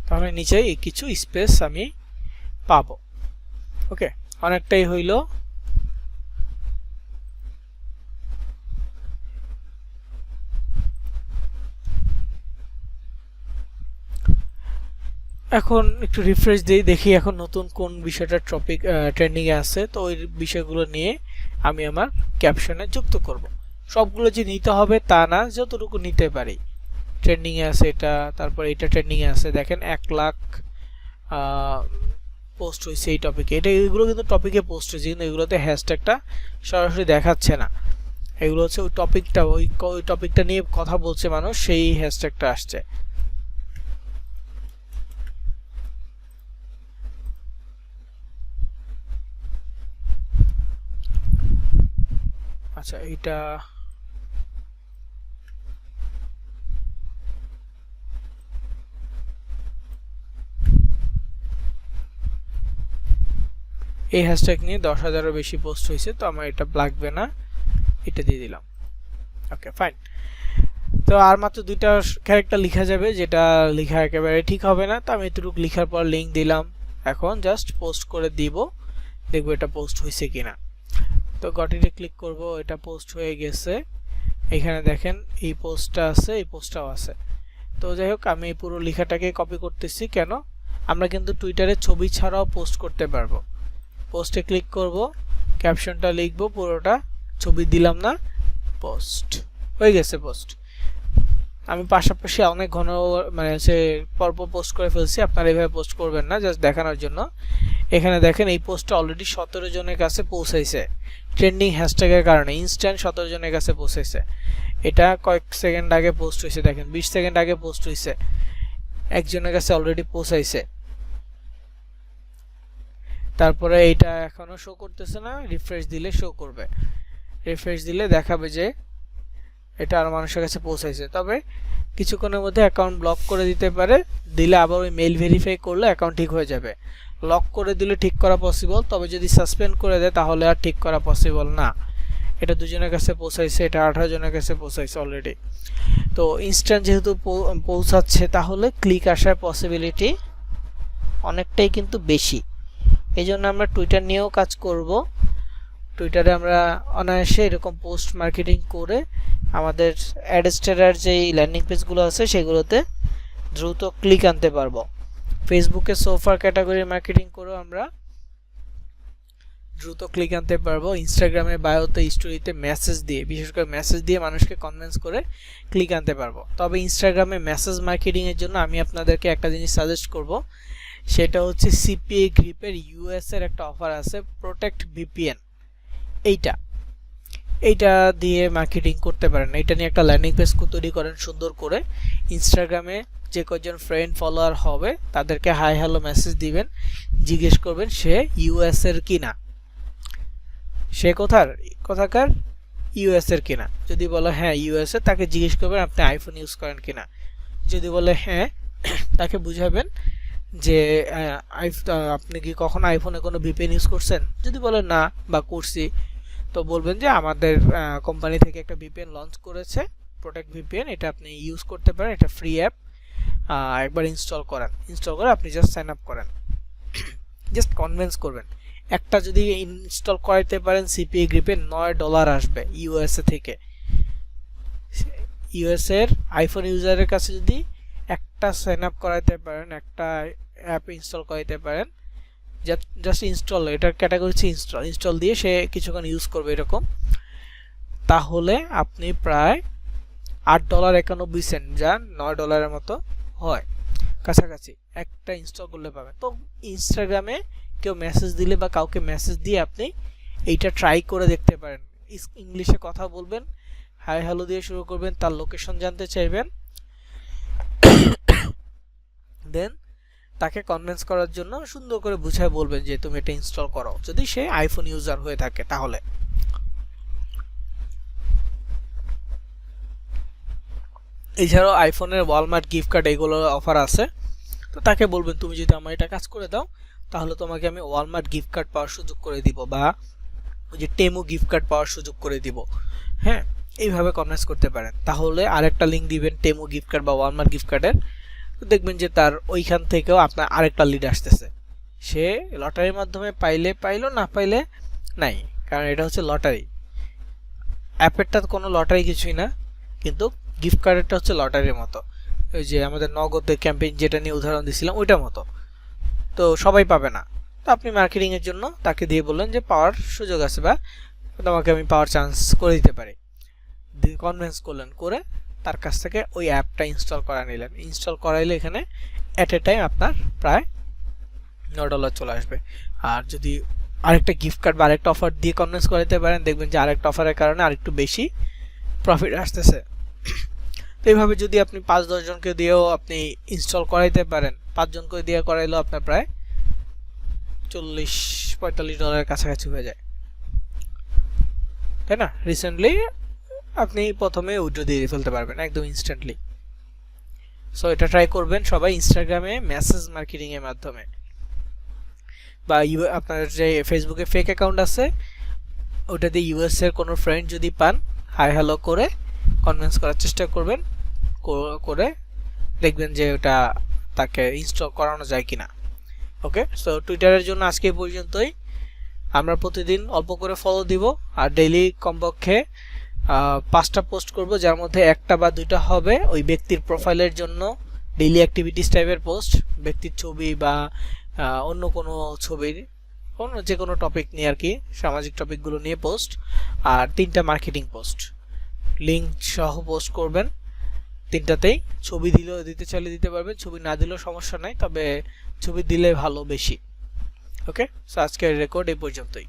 তাহলে নিচে কিছু স্পেস আমি পাবো। ওকে অনেকটাই হইল। এখন একটু রিফ্রেশ দিই, দেখি এখন নতুন কোন বিষয়টা টপিক ট্রেন্ডিং এ আছে। তো ওই বিষয়গুলো নিয়ে আমি আমার ক্যাপশনে যুক্ত করব। সবগুলো যে নিতে হবে তা না, যতটুকু নিতে পারি। ট্রেন্ডিং এ আছে এটা, তারপর এটা ট্রেন্ডিং এ আছে, দেখেন 1 লাখ পোস্ট হয়েছে এই টপিকে। এগুলো কিন্তু টপিকে পোস্ট হয়েছে, কিন্তু এগুলোতে হ্যাশট্যাগটা সরাসরি দেখাচ্ছে না। এগুলো হচ্ছে ওই টপিকটা, ওই টপিকটা নিয়ে কথা বলছে মানুষ, সেই হ্যাশট্যাগটা আসছে। আচ্ছা এটা এই হ্যাশট্যাগ নিয়ে 10,000-এরও বেশি পোস্ট হয়েছে, তো আমার এটা লাগবে না, এটা দিয়ে দিলাম। Okay fine. তো আর মাত্র 2টা ক্যারেক্টার লেখা যাবে, যেটা লেখা একেবারে ঠিক হবে না। তো আমি এতটুকু লেখার পর লিঙ্ক দিলাম, এখন জাস্ট পোস্ট করে দিব, দেখবো এটা পোস্ট হয়েছে কিনা। তো গটিতে ক্লিক করব, এটা পোস্ট হয়ে গেছে। এখানে দেখেন এই পোস্টটা আছে, এই পোস্টটাও আছে। তো যাই হোক আমি পুরো লেখাটাকে কপি করতেছি। কেন, আমরা কিন্তু টুইটারে ছবি ছাড়াও পোস্ট করতে পারবো। পোস্টে ক্লিক করব, ক্যাপশনটা লিখবো পুরোটা, ছবি দিলাম না, পোস্ট হয়ে গেছে। পোস্ট আমি পাশাপাশি অনেক ঘন মানে হচ্ছে পরপর পোস্ট করে ফেলছি, আপনারা এইভাবে পোস্ট করবেন না, জাস্ট দেখানোর জন্য। এখানে দেখেন এই পোস্টটা অলরেডি 17 জনের কাছে পৌঁছাইছে, ট্রেন্ডিং হ্যাশট্যাগের কারণে ইনস্ট্যান্ট 17 জনের কাছে পৌঁছাইছে। এটা কয়েক সেকেন্ড আগে পোস্ট হয়েছে, দেখেন 20 সেকেন্ড আগে পোস্ট হয়েছে, একজনের কাছে অলরেডি পৌঁছাইছে। তারপরে এইটা এখনো শো করতেছে না, রিফ্রেশ দিলে শো করবে। রিফ্রেশ দিলে দেখাবে যে এটা আর মানুষের কাছে পৌঁছাইছে। তবে কিছুক্ষণের মধ্যে অ্যাকাউন্ট ব্লক করে দিতে পারে, দিলে আবার ওই মেইল ভেরিফাই করলে অ্যাকাউন্ট ঠিক হয়ে যাবে। লক করে দিলে ঠিক করা পসিবল, তবে যদি সাসপেন্ড করে দেয় তাহলে আর ঠিক করা পসিবল না। এটা 2 জনের কাছে পৌঁছাইছে, এটা 18 জনের কাছে পৌঁছাইছে অলরেডি। তো ইনস্ট্যান্ট যেহেতু পৌঁছাচ্ছে, তাহলে ক্লিক আসার পসিবিলিটি অনেকটাই কিন্তু বেশি। এই জন্য আমরা টুইটার নিয়েও কাজ করব। টুইটারে আমরা অনায়াসে এরকম পোস্ট মার্কেটিং করে আমাদের অ্যাডস্টারার যেই ল্যান্ডিং পেজগুলো আছে সেগুলোতে দ্রুত ক্লিক আনতে পারবো। ফেসবুকে সোফার ক্যাটাগরি মার্কেটিং করেও আমরা দ্রুত ক্লিক আনতে পারবো। ইনস্টাগ্রামে বায়োতে স্টোরিতে মেসেজ দিয়ে, বিশেষ করে মেসেজ দিয়ে মানুষকে কনভিন্স করে ক্লিক আনতে পারবো। তবে ইনস্টাগ্রামে মেসেজ মার্কেটিংয়ের জন্য আমি আপনাদেরকে একটা জিনিস সাজেস্ট করব, সেটা হচ্ছে সিপিএ গ্রিপের ইউএস এর একটা অফার আছে, প্রোটেক্ট ভিপিএন। এইটা এইটা দিয়ে মার্কেটিং করতে পারেন। এটা নিয়ে একটা ল্যান্ডিং পেজ তৈরি করেন সুন্দর করে। ইনস্টাগ্রামে যে কজন ফ্রেন্ড ফলোয়ার হবে তাদেরকে হাই হ্যালো মেসেজ দিবেন, জিজ্ঞেস করবেন সে ইউএস এর কিনা, সে কোথাকার ইউএস এর কিনা। যদি বলে হ্যাঁ ইউএস এ, তাকে জিজ্ঞেস করবেন আপনি আইফোন ইউজ করেন কিনা। যদি বলে হ্যাঁ, তাকে বুঝাবেন যে আপনি কি কখনো আইফোনে কোনো ভিপিএন ইউজ করছেন। যদি বলে না বা করছি, তো বলবেন যে আমাদের কোম্পানি থেকে একটা ভিপিএন লঞ্চ করেছে, প্রোটেক্ট ভিপিএন, এটা আপনি ইউজ করতে পারেন, এটা ফ্রি অ্যাপ, একবার ইনস্টল করে আপনি জাস্ট সাইন আপ করেন। জাস্ট কনভিন্স করবেন। একটা যদি ইনস্টল করাইতে পারেন সিপিএ গ্রিপে $9 আসবে ইউএসএ থেকে। ইউএস এর আইফোন ইউজারের কাছে যদি একটা সাইন আপ করাইতে পারেন, একটা অ্যাপ ইনস্টল করাইতে পারেন, জাস্ট ইনস্টল, এটার ক্যাটাগরি হচ্ছে ইনস্টল দিয়ে সে কিছুক্ষণ ইউজ করবে এরকম, তাহলে আপনি প্রায় $8.91, যা $9 মতো হয় কাছাকাছি, একটা ইনস্টল করলে পাবেন। তো ইনস্টাগ্রামে কেউ মেসেজ দিলে বা কাউকে মেসেজ দিয়ে আপনি এইটা ট্রাই করে দেখতে পারেন। ইংলিশে কথা বলবেন, হাই হ্যালো দিয়ে শুরু করবেন, তার লোকেশন জানতে চাইবেন, দেন তাকে কনভিন্স করার জন্য সুন্দর করে বুঝায় বলবেন যে তুমি এটা ইনস্টল করো, যদি সে আইফোন ইউজার হয়ে থাকে তাহলে। এছাড়াও আইফোনের ওয়ালমার্ট গিফট কার্ড এগুলোর অফার আছে, তো তাকে বলবেন তুমি যদি আমার এটা কাজ করে দাও তাহলে তোমাকে আমি ওয়ালমার্ট গিফট কার্ড পাওয়ার সুযোগ করে দিব, বা ওই যে টেমু গিফট কার্ড পাওয়ার সুযোগ করে দিব। হ্যাঁ, এইভাবে কনভিন্স করতে পারেন। তাহলে আরেকটা লিঙ্ক দিবেন টেমু গিফট কার্ড বা ওয়ালমার্ট গিফট কার্ডের, দেখবেন যে তার ওইখান থেকেও আপনার আরেকটা লিড আসতেছে। সে লটারির মাধ্যমে পাইলো, না পাইলে নাই, কারণ এটা হচ্ছে লটারি। অ্যাপেরটা কোনো লটারি কিছুই না, কিন্তু গিফট কার্ডেরটা হচ্ছে লটারির মতো। ওই যে আমাদের নগদের ক্যাম্পেইন যেটা নিয়ে উদাহরণ দিয়েছিলাম ওইটার মতো, তো সবাই পাবে না। তো আপনি মার্কেটিংয়ের জন্য তাকে দিয়ে বললেন যে পাওয়ার সুযোগ আছে, বা তোমাকে আমি পাওয়ার চান্স করে দিতে পারি, কনভিন্স করলেন, করে তার কাছ থেকে ওই অ্যাপটা ইনস্টল করা নিলেন। ইনস্টল করাইলে এখানে অ্যাট এ টাইম আপনার প্রায় $9 চলে আসবে। আর যদি আরেকটা গিফট কার্ড বা আরেকটা অফার দিয়ে কনভিন্স করাতে পারেন, দেখবেন যে আরেকটা অফারের কারণে আরেকটু বেশি প্রফিট আসতেছে। তো এইভাবে যদি আপনি 5-10 জনকে দিয়েও আপনি ইনস্টল করাইতে পারেন, 5 জনকে দিয়ে করাইলেও আপনার প্রায় $40-45 কাছাকাছি হয়ে যায়, তাই না? রিসেন্টলি আপনি প্রথমে উইথড্র দিয়ে ফেলতে পারবেন একদম ইনস্ট্যান্টলি। সো এটা ট্রাই করবেন সবাই ইনস্টাগ্রামে মেসেজ মার্কেটিং এর মাধ্যমে, বা আপনার যে ফেসবুকে ফেক অ্যাকাউন্ট আছে ওটা দিয়ে ইউএস এর কোনো ফ্রেন্ড যদি পান, হাই হ্যালো করে কনভিন্স করার চেষ্টা করবেন, করে দেখবেন যে ওটা তাকে ইনস্টল করানো যায় কিনা। ওকে, সো টুইটারের জন্য আজকে এই পর্যন্তই। আমরা প্রতিদিন অল্প করে ফলো দিব, আর ডেইলি কমপক্ষে 5টা পোস্ট করব, যার মধ্যে 1টা বা 2টা হবে ওই ব্যক্তির প্রোফাইলের জন্য ডেইলি অ্যাক্টিভিটিস টাইপের পোস্ট, ব্যক্তির ছবি বা অন্য কোনো ছবির যে কোনো টপিক নিয়ে আর কি, সামাজিক টপিকগুলো নিয়ে পোস্ট, আর 3টা মার্কেটিং পোস্ট লিঙ্ক সহ পোস্ট করবেন। 3টাতেই ছবি দিতে চাইলে দিতে পারবেন, ছবি না দিলেও সমস্যা নাই, তবে ছবি দিলে ভালো বেশি। ওকে, সো আজকের রেকর্ড এই পর্যন্তই।